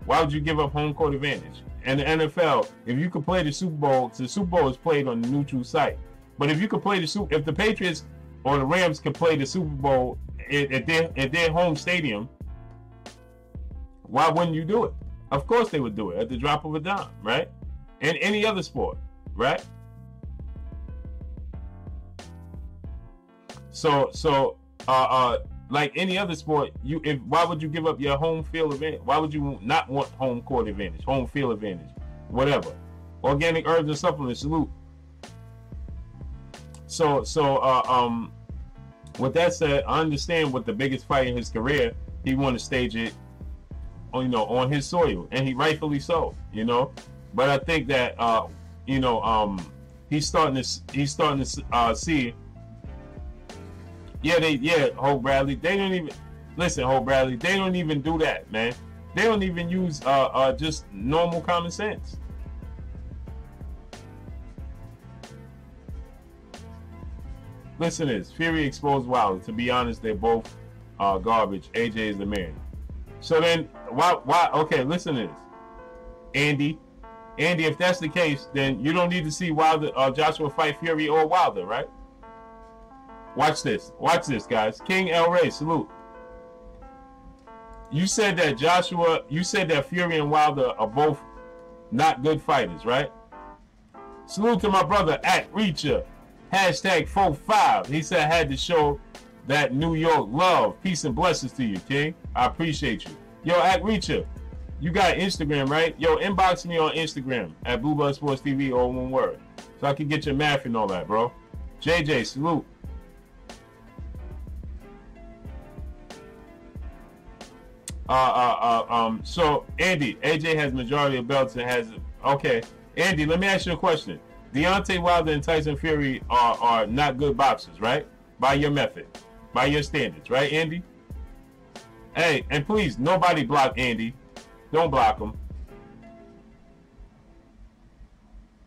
why would you give up home court advantage? And the NFL, if you could play the Super Bowl is played on the neutral site. But if you could play if the Patriots or the Rams could play the Super Bowl at their home stadium, why wouldn't you do it? Of course they would do it at the drop of a dime, right? In any other sport, right? So like any other sport, why would you give up your home field advantage? Why would you not want home court advantage, home field advantage, whatever? Organic herbs and supplements, salute. So with that said, I understand what the biggest fight in his career, he wanted to stage it, on his soil, and he rightfully so, But I think that he's starting to see. Hope Bradley. They don't even listen, Hope Bradley. They don't even do that, man. They don't even use just normal common sense. Listen to this. Fury exposed Wilder. To be honest, they're both garbage. AJ is the man. So then, why? Okay, listen to this. Andy, if that's the case, then you don't need to see Wilder, Joshua fight Fury or Wilder, right? Watch this, guys. King El Rey, salute. You said that Fury and Wilder are both not good fighters, right? Salute to my brother at Reacher. #45. He said I had to show that New York love. Peace and blessings to you, King. I appreciate you. Yo, at Reacher, you got Instagram, right? Yo, inbox me on Instagram at Bluebloodsports TV, all one word, so I can get your math and all that, bro. JJ, salute. So Andy, AJ has majority of belts and has. Okay, Andy, let me ask you a question. Deontay Wilder and Tyson Fury are not good boxers, right? By your method, by your standards, right, Andy? Hey, and please, nobody block Andy. Don't block him.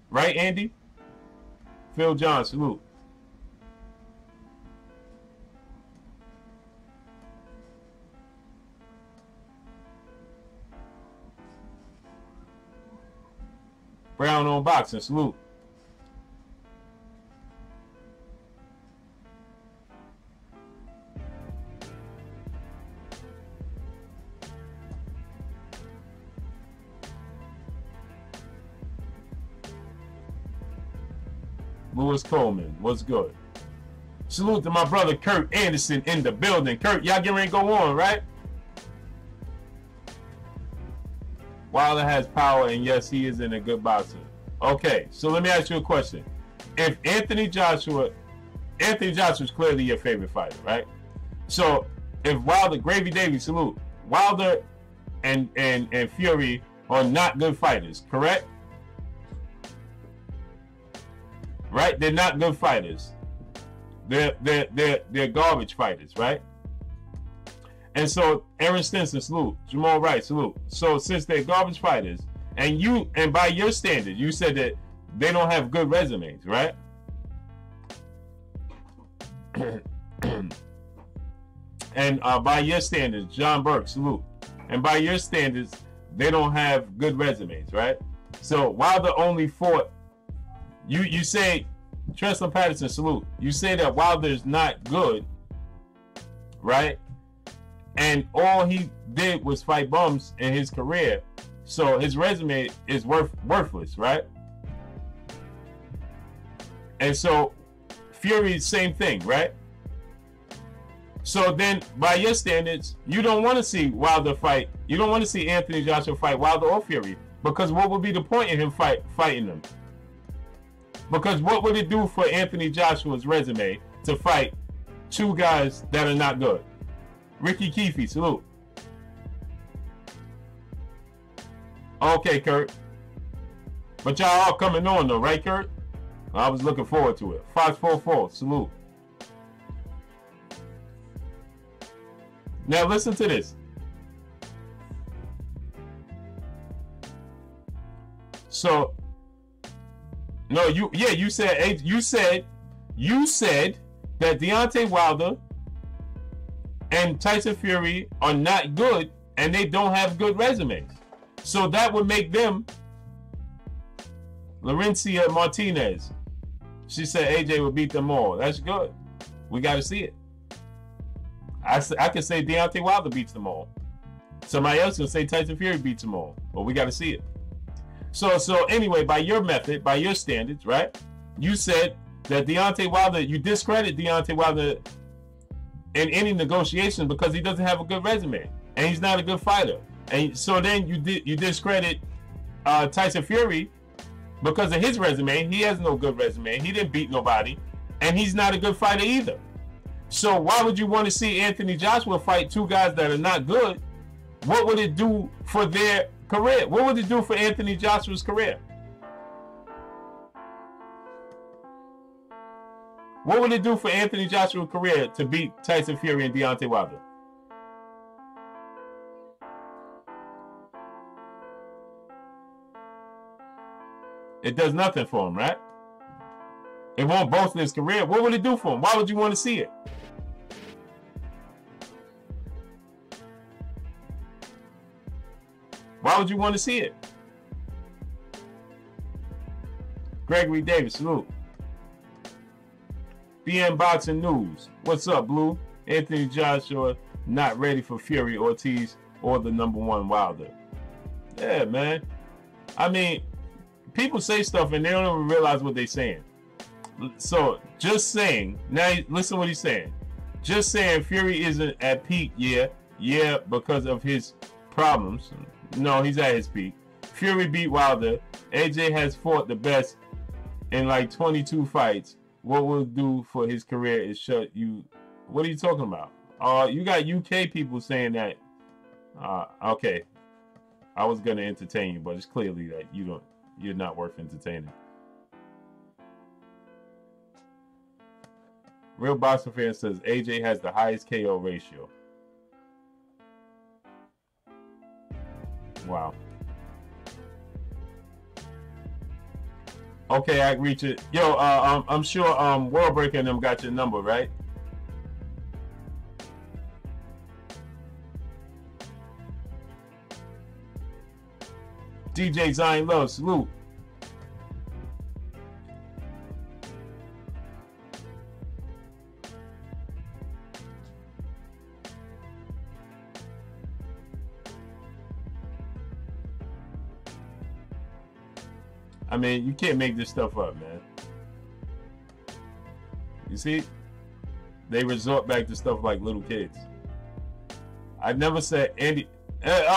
Right, Andy? Phil John, salute. Brown on boxing, salute. Lewis Coleman, what's good? Salute to my brother Kurt Anderson in the building. Kurt, y'all getting ready to go on, right? Wilder has power, and yes, he is in a good boxer. Okay, so let me ask you a question. If Anthony Joshua is clearly your favorite fighter, right? So if Wilder, Gravy Davies, salute, Wilder and Fury are not good fighters, correct? Right? They're not good fighters. They're garbage fighters, right? And so Aaron Stinson, salute. Jamal Wright, salute. So since they're garbage fighters, and by your standards, you said that they don't have good resumes, right? And by your standards, John Burke, salute. And by your standards, they don't have good resumes, right? So Wilder only fought. You say Tristan Patterson, salute. You say that Wilder's not good, right? And all he did was fight bums in his career, so his resume is worthless, right? And so Fury, same thing, right? So then, by your standards, you don't want to see Wilder fight. You don't want to see Anthony Joshua fight Wilder or Fury, because what would be the point in him fighting them? Because what would it do for Anthony Joshua's resume to fight two guys that are not good? Ricky Keefe, salute. Okay, Kurt. But y'all all coming on though, right, Kurt? I was looking forward to it. Fox 44, salute. Now listen to this. So, no, you said that Deontay Wilder and Tyson Fury are not good, and they don't have good resumes. So that would make them. Laurencia Martinez, she said AJ would beat them all. That's good. We got to see it. I can say Deontay Wilder beats them all. Somebody else can say Tyson Fury beats them all. But we got to see it. So anyway, by your method, by your standards, right? You said that Deontay Wilder, you discredit Deontay Wilder in any negotiation because he doesn't have a good resume and he's not a good fighter. And so then you discredit Tyson Fury because of his resume. He has no good resume. He didn't beat nobody, and he's not a good fighter either. So why would you want to see Anthony Joshua fight two guys that are not good? What would it do for their career? What would it do for Anthony Joshua's career? What would it do for Anthony Joshua's career to beat Tyson Fury and Deontay Wilder? It does nothing for him, right? It won't bolster his career. What would it do for him? Why would you want to see it? Why would you want to see it? Gregory Davis, salute. BM Boxing News. What's up, Blue? Anthony Joshua not ready for Fury, Ortiz, or the #1 Wilder. Yeah, man. I mean, people say stuff and they don't even realize what they're saying. So, just saying, now listen what he's saying. Just saying Fury isn't at peak, yeah, because of his problems. No, he's at his peak. Fury beat Wilder. AJ has fought the best in like 22 fights. What we'll do for his career is shut you. What are you talking about? You got UK people saying that. Okay. I was gonna entertain you, but it's clearly that you're not worth entertaining. Real Boxing Fan says AJ has the highest KO ratio. Wow. Okay, I reach it. Yo, I'm sure World Breaker and them got your number, right? DJ Zion Love, salute. I mean, you can't make this stuff up, man. You see? They resort back to stuff like little kids. I never said Andy.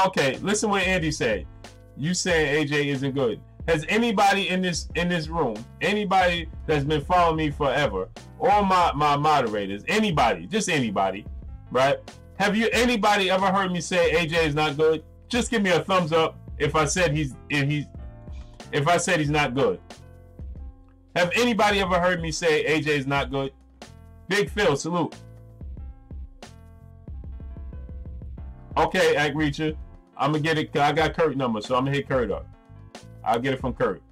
Okay, listen what Andy said. You saying AJ isn't good. Has anybody in this room, anybody that's been following me forever, all my moderators, anybody, just anybody, right? Have you anybody ever heard me say AJ is not good? Just give me a thumbs up if I said he's not good. Have anybody ever heard me say AJ is not good? Big Phil, salute. Okay, Ag Reacher. I'm gonna get it. I got Kurt number, so I'm gonna hit Kurt up. I'll get it from Kurt.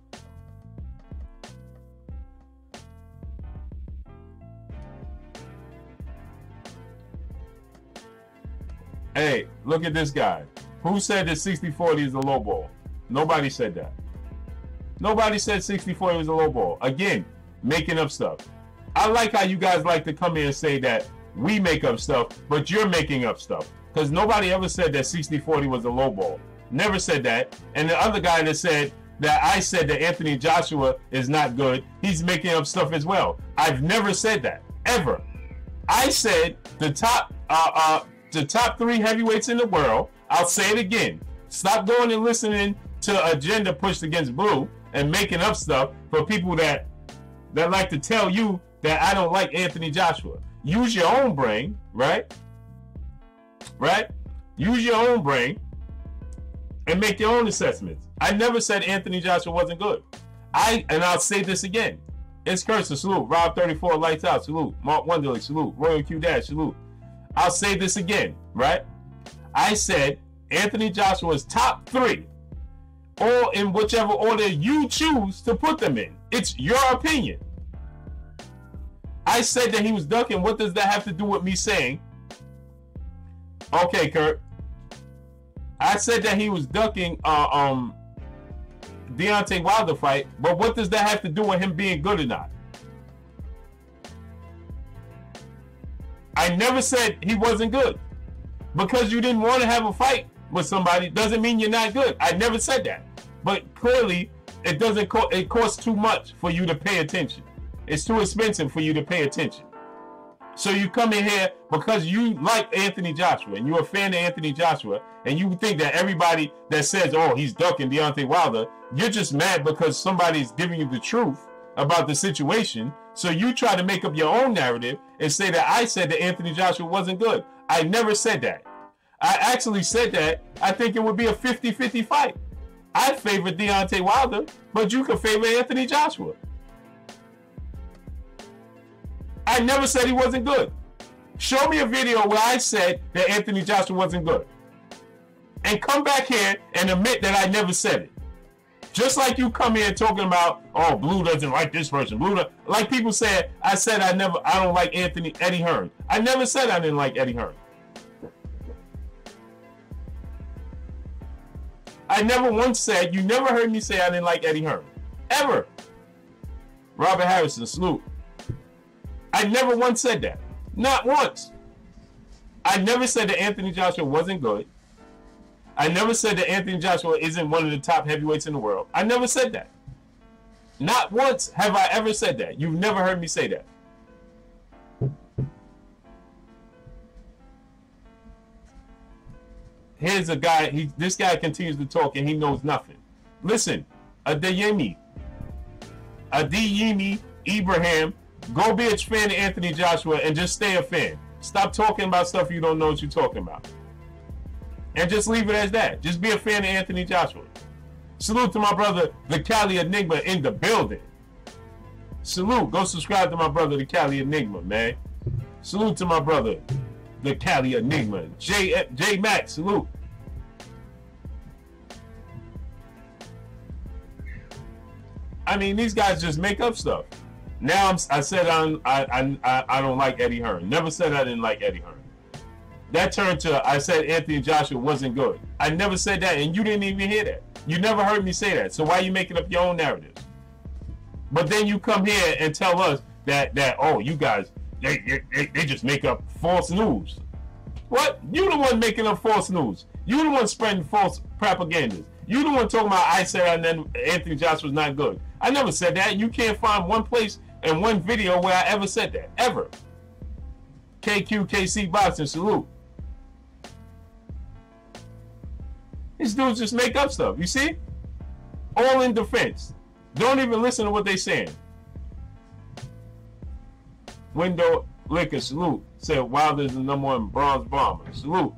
Hey, look at this guy. Who said that 60-40 is a low ball? Nobody said that. Nobody said 60-40 was a low ball. Again, making up stuff. I like how you guys like to come here and say that we make up stuff, but you're making up stuff. Because nobody ever said that 60-40 was a low ball. Never said that. And the other guy that said that I said that Anthony Joshua is not good, he's making up stuff as well. I've never said that. Ever. I said the top 3 heavyweights in the world. I'll say it again. Stop going and listening to agenda pushed against Blue and making up stuff for people that like to tell you that I don't like Anthony Joshua. Use your own brain, right? Right? Use your own brain and make your own assessments. I never said Anthony Joshua wasn't good. And I'll say this again. It's Cursor, salute. Rob 34, lights out, salute. Mark Wonderly, salute. Royal Q Dash, salute. I'll say this again, right? I said Anthony Joshua's top 3, or in whichever order you choose to put them in. It's your opinion. I said that he was ducking. What does that have to do with me saying? Okay, Kurt. I said that he was ducking Deontay Wilder fight, but what does that have to do with him being good or not? I never said he wasn't good. Because you didn't want to have a fight with somebody doesn't mean you're not good. I never said that. But clearly, it doesn't. It costs too much for you to pay attention. It's too expensive for you to pay attention. So you come in here because you like Anthony Joshua and you're a fan of Anthony Joshua, and you think that everybody that says, "Oh, he's ducking Deontay Wilder," you're just mad because somebody's giving you the truth about the situation. So you try to make up your own narrative and say that I said that Anthony Joshua wasn't good. I never said that. I actually said that I think it would be a 50-50 fight. I favor Deontay Wilder, but you can favor Anthony Joshua. I never said he wasn't good. Show me a video where I said that Anthony Joshua wasn't good. And come back here and admit that I never said it. Just like you come here talking about, oh, Blue doesn't like this person. Like people said, I said I don't like Eddie Hearn. I never said I didn't like Eddie Hearn. I never once said, you never heard me say I didn't like Eddie Hearn. Ever. Robert Harrison, salute. I never once said that. Not once. I never said that Anthony Joshua wasn't good. I never said that Anthony Joshua isn't one of the top heavyweights in the world. I never said that. Not once have I ever said that. You've never heard me say that. Here's a guy, this guy continues to talk and he knows nothing. Listen, Adeyemi Ibrahim, go be a fan of Anthony Joshua and just stay a fan. Stop talking about stuff you don't know what you're talking about. And just leave it as that. Just be a fan of Anthony Joshua. Salute to my brother, the Cali Enigma, in the building. Salute. Go subscribe to my brother, the Cali Enigma, man. Salute to my brother, the Cali Enigma. J Max, salute. I mean, these guys just make up stuff. Now I said I don't like Eddie Hearn. Never said I didn't like Eddie Hearn. That turned to I said Anthony Joshua wasn't good. I never said that, and you didn't even hear that. You never heard me say that. So why are you making up your own narrative? But then you come here and tell us that oh, you guys they just make up false news. What? You the one making up false news. You the one spreading false propaganda. You the one talking about I said Anthony Joshua's not good. I never said that. You can't find one place and one video where I ever said that. Ever. KQKC Boxing, salute. These dudes just make up stuff. You see? All in defense. Don't even listen to what they saying. Window Liquor, salute. Said Wilder's the #1 bronze bomber. Salute.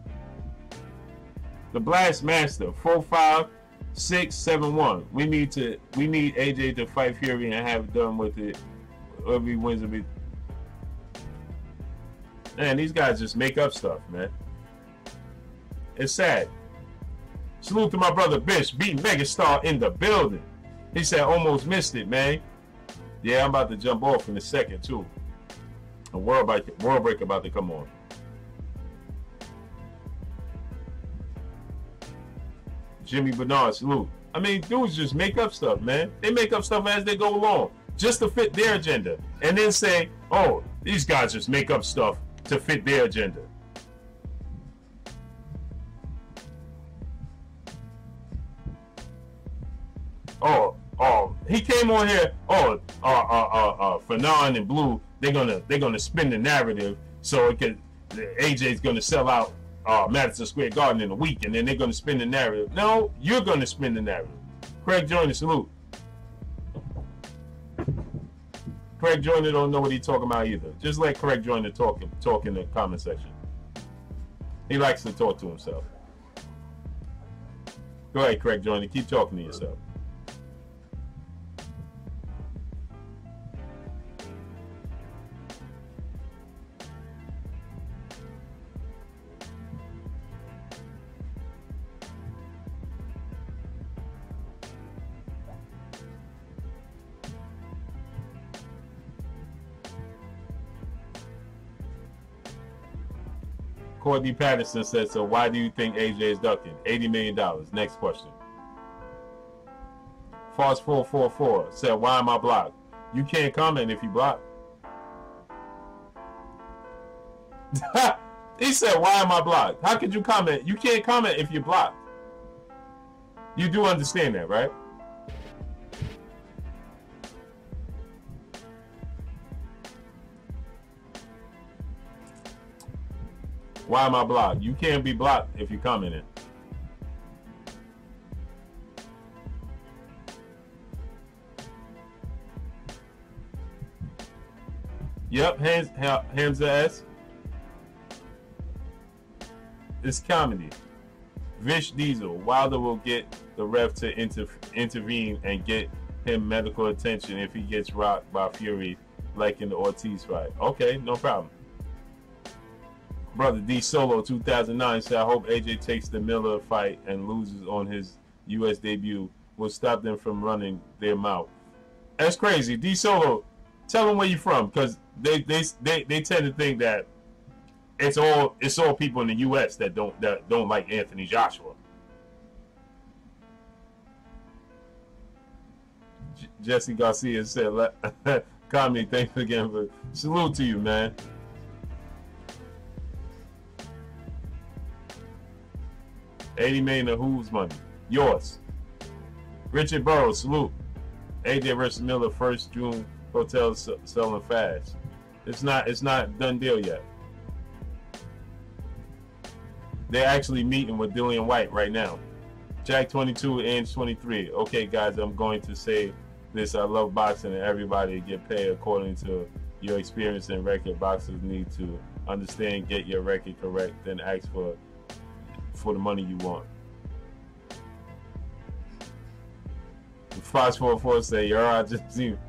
The Blast Master, 45671. We need AJ to fight Fury and have it done with it. Whoever he wins will be. Man, these guys just make up stuff, man. It's sad. Salute to my brother Bish, beat Megastar in the building. He said almost missed it, man. Yeah, I'm about to jump off in a second too. A world break about to come on. Jimmy Bernard, salute. I mean, dudes just make up stuff, man. They make up stuff as they go along, just to fit their agenda. And then say, oh, these guys just make up stuff to fit their agenda. Oh, he came on here. Oh, Fanon and Blue, they're gonna spin the narrative so it could. AJ's gonna sell out Madison Square Garden in a week, and then they're gonna spin the narrative. No, you're gonna spin the narrative. Craig Joyner, salute. Craig Joyner don't know what he's talking about either. Just let Craig Joyner talk in the comment section. He likes to talk to himself. Go ahead, Craig Joyner. Keep talking to yourself. Courtney Patterson says, so why do you think AJ is ducking? $80 million. Next question. Foss444 said, why am I blocked? You can't comment if you block. He said, why am I blocked? How could you comment? You can't comment if you're blocked. You do understand that, right? Why am I blocked? You can't be blocked if you're commenting. Yep, Hamza S. It's comedy. Vish Diesel. Wilder will get the ref to intervene and get him medical attention if he gets rocked by Fury, like in the Ortiz fight. Okay, no problem. Brother D Solo 2009 said, I hope AJ takes the Miller fight and loses on his U.S. debut. Will stop them from running their mouth. That's crazy. D Solo, tell them where you from, because they tend to think that it's all people in the U.S. that don't like Anthony Joshua. Jesse Garcia said, Kami, thanks again for salute to you, man. $80 million of whose money? Yours. Richard Burrows, salute. AJ versus Miller, 1st June. Hotel selling fast. It's not done deal yet. They're actually meeting with Dillian White right now. Jack 22 and 23. Okay, guys, I'm going to say this. I love boxing, and everybody get paid according to your experience and record. Boxers need to understand, get your record correct, then ask for the money you want. Fox 44 say, you're all just you.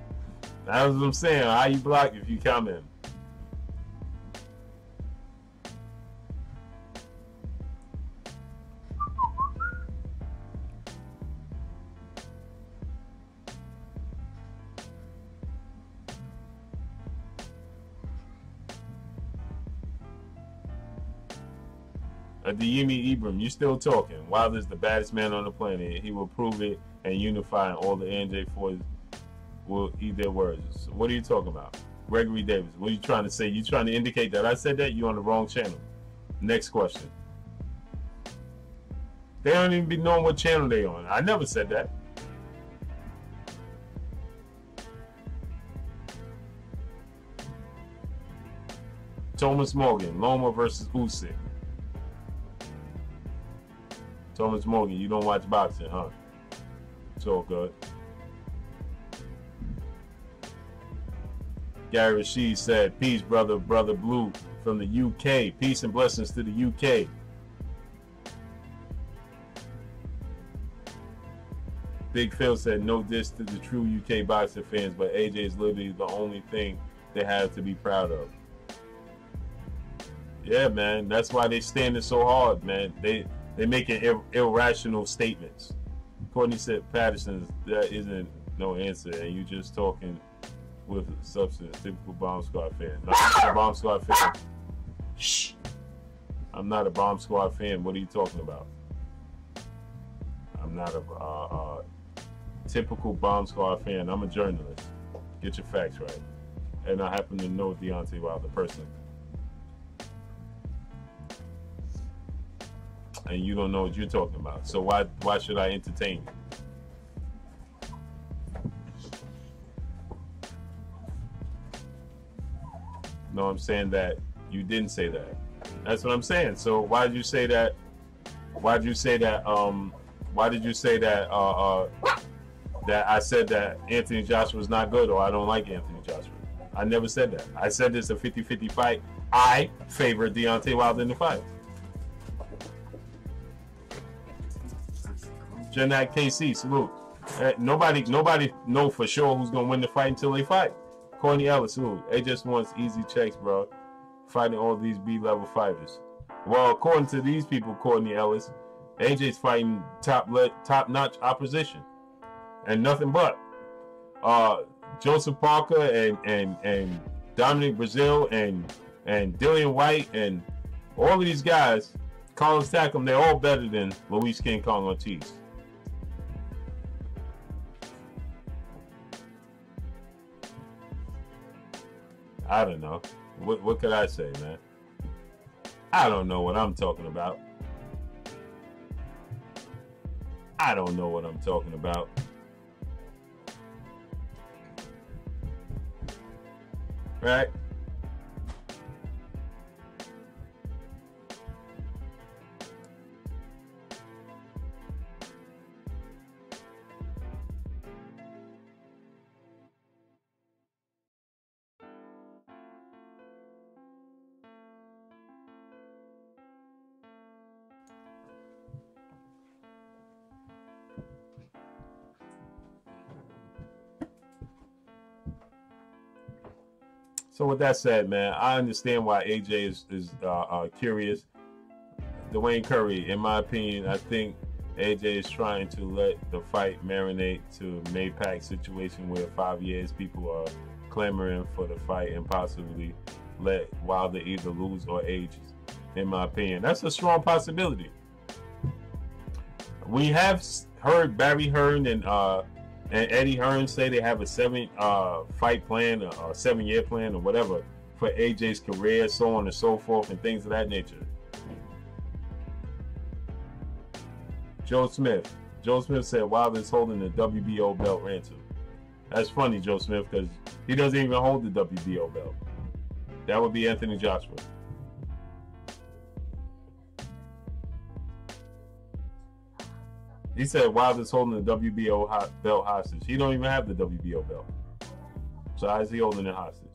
That's what I'm saying. How you block if you comment? Adeyemi Ibram, you still talking. Wilder's the baddest man on the planet. He will prove it and unify, and all the NJ4s will eat their words. So what are you talking about? Gregory Davis, what are you trying to say? You trying to indicate that I said that? You on the wrong channel. Next question. They don't even be knowing what channel they on. I never said that. Thomas Morgan, Loma versus Usyk. Thomas Morgan, you don't watch boxing, huh? It's all good. Gary Rashid said, peace, brother Blue from the UK. Peace and blessings to the UK. Big Phil said, no diss to the true UK boxing fans, but AJ is literally the only thing they have to be proud of. Yeah, man, that's why they standing so hard, man. They making irrational statements. Courtney said, Patterson, that isn't no answer, and you just talking with substance. Typical Bomb Squad fan. No, I'm not a Bomb Squad fan. Shh. I'm not a Bomb Squad fan. What are you talking about? I'm not a typical Bomb Squad fan. I'm a journalist. Get your facts right. And I happen to know Deontay Wilder personally. And you don't know what you're talking about. So why should I entertain you? No, I'm saying that you didn't say that. That's what I'm saying. So why did you say that? Why did you say that? Why did you say that? That I said that Anthony Joshua is not good, or I don't like Anthony Joshua. I never said that. I said it's a 50-50 fight. I favor Deontay Wilder in the fight. Jeanette KC, salute. Nobody know for sure who's gonna win the fight until they fight. Courtney Ellis, salute. They just wants easy checks, bro. Fighting all these B-level fighters. Well, according to these people, Courtney Ellis, AJ's fighting top-notch opposition, and nothing but. Joseph Parker and Dominic Brazil and Dillian White and all of these guys, Carlos Takam, they're all better than Luis King Kong Ortiz. I don't know. What could I say, man? I don't know what I'm talking about. I don't know what I'm talking about. Right? So with that said, man, I understand why AJ is curious. Dwayne Curry, in my opinion, I think AJ is trying to let the fight marinate to Maypac situation where 5 years people are clamoring for the fight and possibly let Wilder either lose or age. In my opinion, that's a strong possibility. We have heard Barry Hearn and Eddie Hearn say they have a 7-fight plan, or a 7-year plan, or whatever for AJ's career, so on and so forth, and things of that nature. Joe Smith said Wilder's holding the WBO belt ransom. That's funny, Joe Smith, because he doesn't even hold the WBO belt. That would be Anthony Joshua. He said Wilder's holding the WBO belt hostage. He don't even have the WBO belt. So how is he holding it hostage?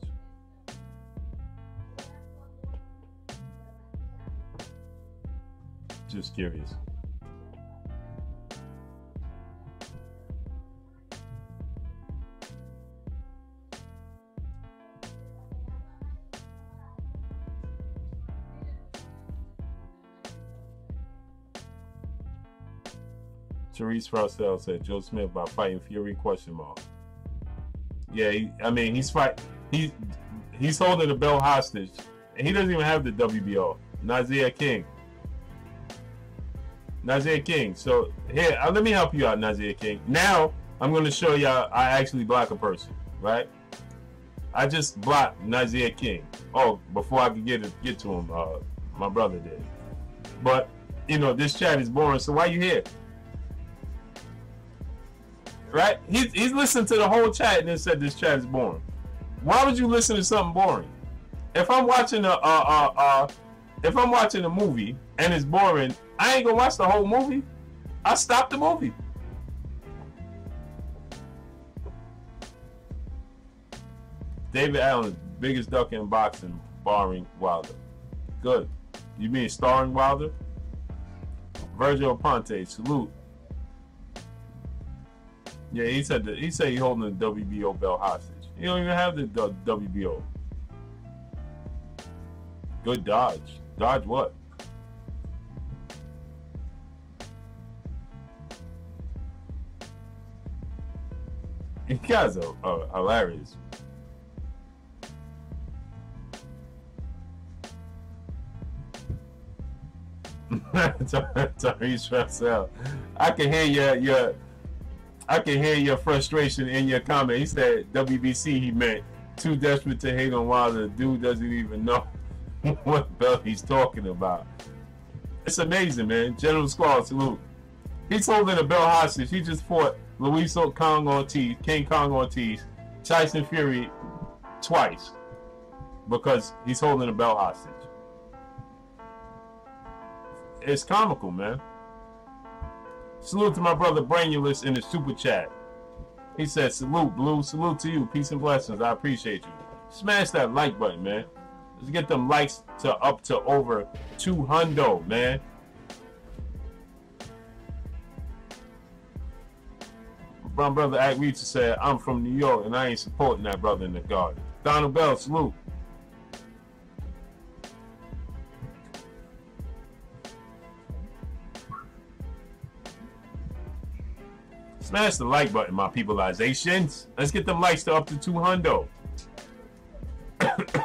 Just curious. Therese Rossell said Joe Smith by fighting Fury ? Yeah, he's holding the belt hostage. And he doesn't even have the WBO. Nazir King. So here, let me help you out, Nazir King. Now I'm going to show y'all I actually block a person, right? I just blocked Nazir King. Oh, before I could get to him, my brother did. But this chat is boring. So why you here? Right? He's listened to the whole chat and then said this chat is boring. Why would you listen to something boring? If I'm watching a movie and it's boring, I ain't gonna watch the whole movie. I stopped the movie. David Allen, biggest duck in boxing, barring Wilder. Good. You mean starring Wilder? Virgil Ponte, salute. Yeah, he said he's holding the WBO belt hostage. He don't even have the WBO. Good dodge. Dodge what? You guys are hilarious. Tyrese Russell. I can hear your frustration in your comment. He said WBC he meant too desperate to hate on Wilder. The dude doesn't even know what belt he's talking about. It's amazing, man. General Squall, salute. He's holding a belt hostage. He just fought Luis King Kong Ortiz, Tyson Fury twice because he's holding a belt hostage. It's comical, man. Salute to my brother Brainulus in the super chat. He said, salute, Blue. Salute to you. Peace and blessings. I appreciate you. Smash that like button, man. Let's get them likes to up to over 200, man. My brother Act Reacher said, I'm from New York and I ain't supporting that brother in the garden. Donald Bell, salute. Smash the like button, my peopleizations. Let's get them likes to up to 200.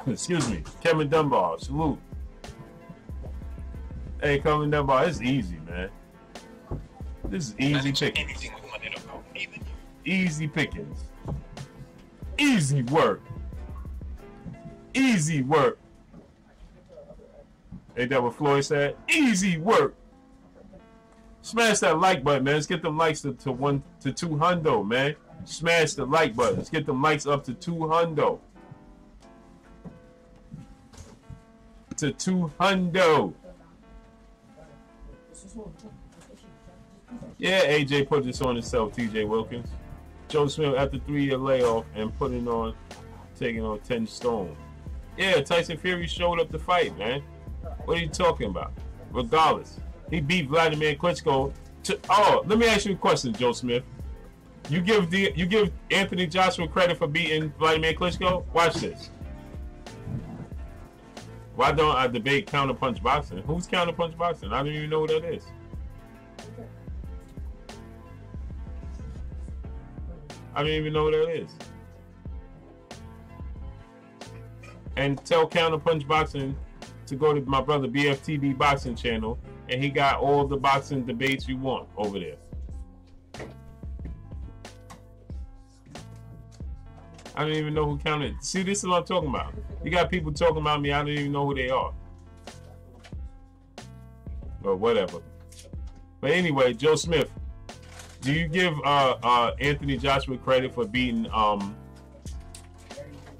Excuse me. Kevin Dunbar, salute. Hey, Kevin Dunbar, it's easy, man. This is easy pickings. Easy pickings. Easy work. Easy work. Ain't that what Floyd said? Easy work. Smash that like button, man. Let's get them likes to 200, man. Smash the like button. Let's get them likes up to 200. To 200. Yeah, AJ put this on himself, TJ Wilkins. Joe Smith after 3-year layoff and taking on 10 stone. Yeah, Tyson Fury showed up to fight, man. What are you talking about? Regardless. He beat Vladimir Klitschko. Let me ask you a question, Joe Smith. You give Anthony Joshua credit for beating Vladimir Klitschko? Watch this. Why don't I debate counterpunch boxing? Who's counterpunch boxing? I don't even know what that is. I don't even know what that is. And tell counterpunch boxing to go to my brother BFTB boxing channel, and he got all the boxing debates you want over there. I don't even know who counted. See, this is what I'm talking about. You got people talking about me, I don't even know who they are. But whatever. But anyway, Joe Smith, do you give Anthony Joshua credit for beating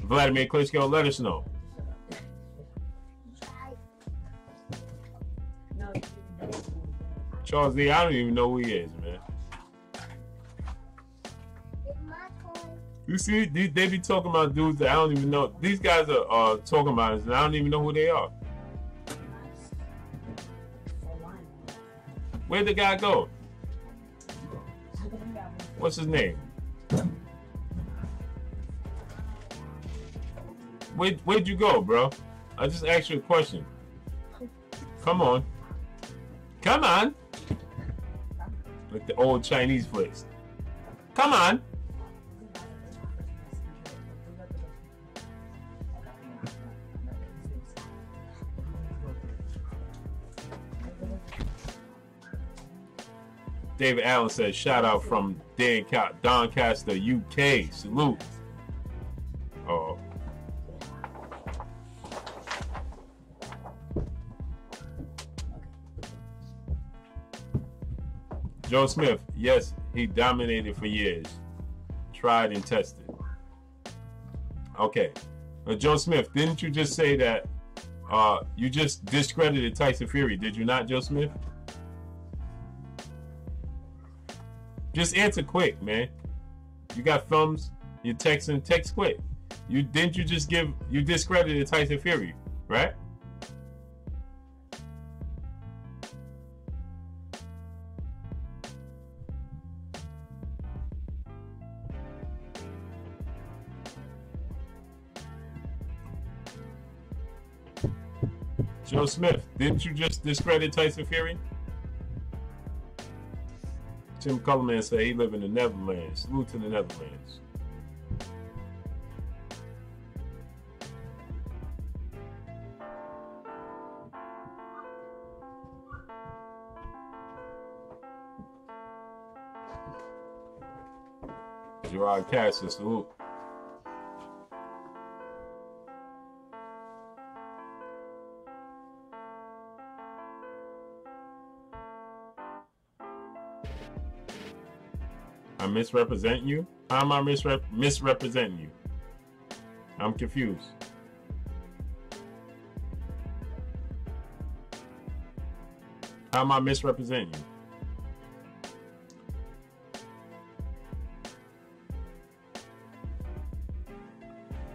Vladimir Klitschko? Let us know. Charles Lee, I don't even know who he is, man. You see, they be talking about dudes that I don't even know. These guys are talking about us, and I don't even know who they are. Where'd the guy go? What's his name? Where'd you go, bro? I just asked you a question. Come on. Come on. Like the old Chinese flicks. Come on. David Allen says, shout out from Doncaster, UK. Salute. Oh. Joe Smith, yes, he dominated for years. Tried and tested. Okay. Joe Smith, didn't you just say that you just discredited Tyson Fury? Did you not, Joe Smith? Just answer quick, man. You got thumbs. You're texting. Text quick. You discredited Tyson Fury, right? Joe Smith, didn't you just discredit Tyson Fury? Tim Cullerman said he live in the Netherlands. Salute to the Netherlands. Gerard Cass says salute. I'm misrepresenting you? How am I misrepresenting you? I'm confused. How am I misrepresenting you?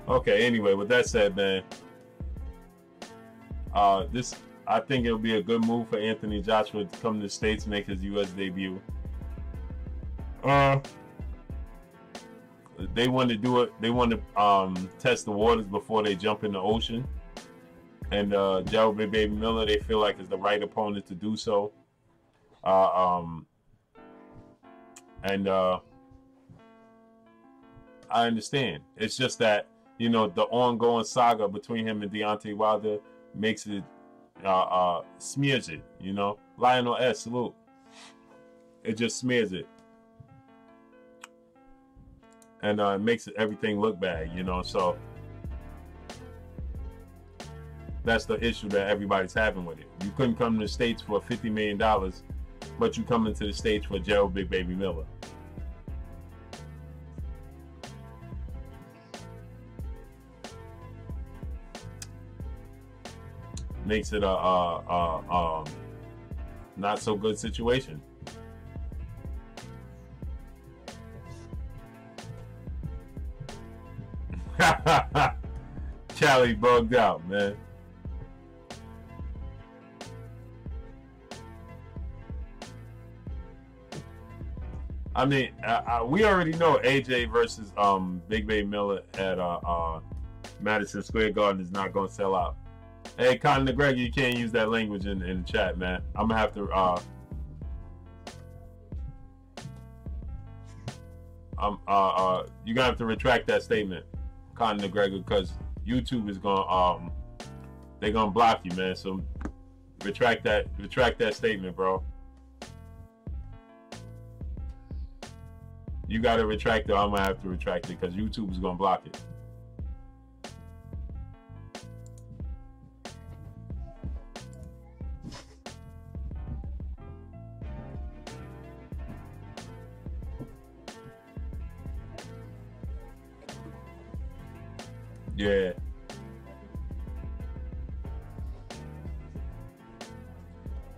Okay, anyway, with that said, man, I think it'll be a good move for Anthony Joshua to come to the States, make his U.S. debut. They want to do it. They want to test the waters before they jump in the ocean. And Gerald Big Baby Miller, they feel like is the right opponent to do so. I understand. It's just that, you know, the ongoing saga between him and Deontay Wilder makes it smears it. You know, Lionel S. Salute. It just smears it. And it makes everything look bad, you know. So that's the issue that everybody's having with it. You couldn't come to the States for $50 million, but you come into the States for Gerald Big Baby Miller. Makes it a not so good situation. Charlie bugged out, man. I mean, we already know AJ versus Big Baby Miller at Madison Square Garden is not going to sell out. Hey, Conor McGregor, you can't use that language in the chat, man. I'm gonna have to you're gonna have to retract that statement, Conor McGregor, because YouTube is gonna they're gonna block you, man. So retract that statement, bro. You gotta retract it. I'm gonna have to retract it because YouTube is gonna block it. Yeah.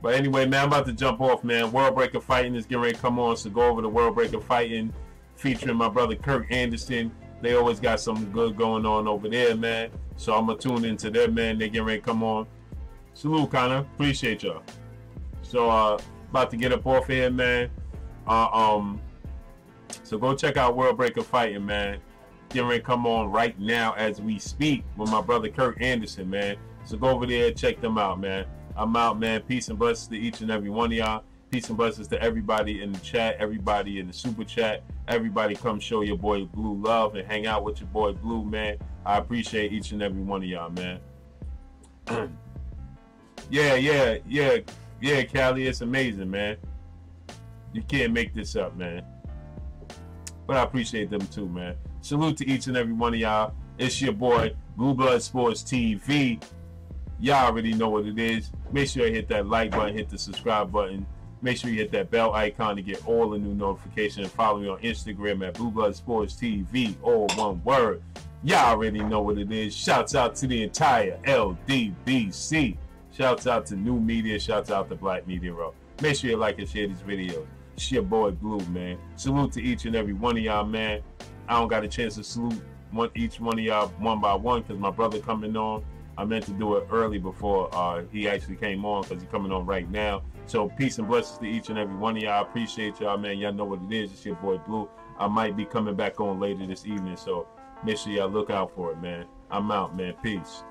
But anyway, man, I'm about to jump off, man. World Breaker Fighting is getting ready to come on, so go over to World Breaker Fighting, featuring my brother Kirk Anderson. They always got something good going on over there, man. So I'm gonna tune into them, man. They getting ready to come on. Salute, Connor. Appreciate y'all. So about to get up off here, man. So go check out World Breaker Fighting, man. Getting ready to come on right now as we speak with my brother Kirk Anderson, man. So go over there and check them out, man. I'm out, man. Peace and blessings to each and every one of y'all. Peace and blessings to everybody in the chat, everybody in the super chat. Everybody come show your boy Blue love and hang out with your boy Blue, man. I appreciate each and every one of y'all, man. Yeah, Callie, it's amazing, man. You can't make this up, man. But I appreciate them too, man. Salute to each and every one of y'all. It's your boy, Bluebloodsports TV. Y'all already know what it is. Make sure you hit that like button, hit the subscribe button. Make sure you hit that bell icon to get all the new notifications. Follow me on Instagram at Bluebloodsports TV, all one word. Y'all already know what it is. Shouts out to the entire LDBC. Shouts out to New Media. Shouts out to Black Media Row. Make sure you like and share these videos. It's your boy Blue, man. Salute to each and every one of y'all, man. I don't got a chance to salute each one of y'all one by one because my brother coming on. I meant to do it early before he actually came on because he's coming on right now. So peace and blessings to each and every one of y'all. I appreciate y'all, man. Y'all know what it is. It's your boy Blue. I might be coming back on later this evening, so make sure y'all look out for it, man. I'm out, man. Peace.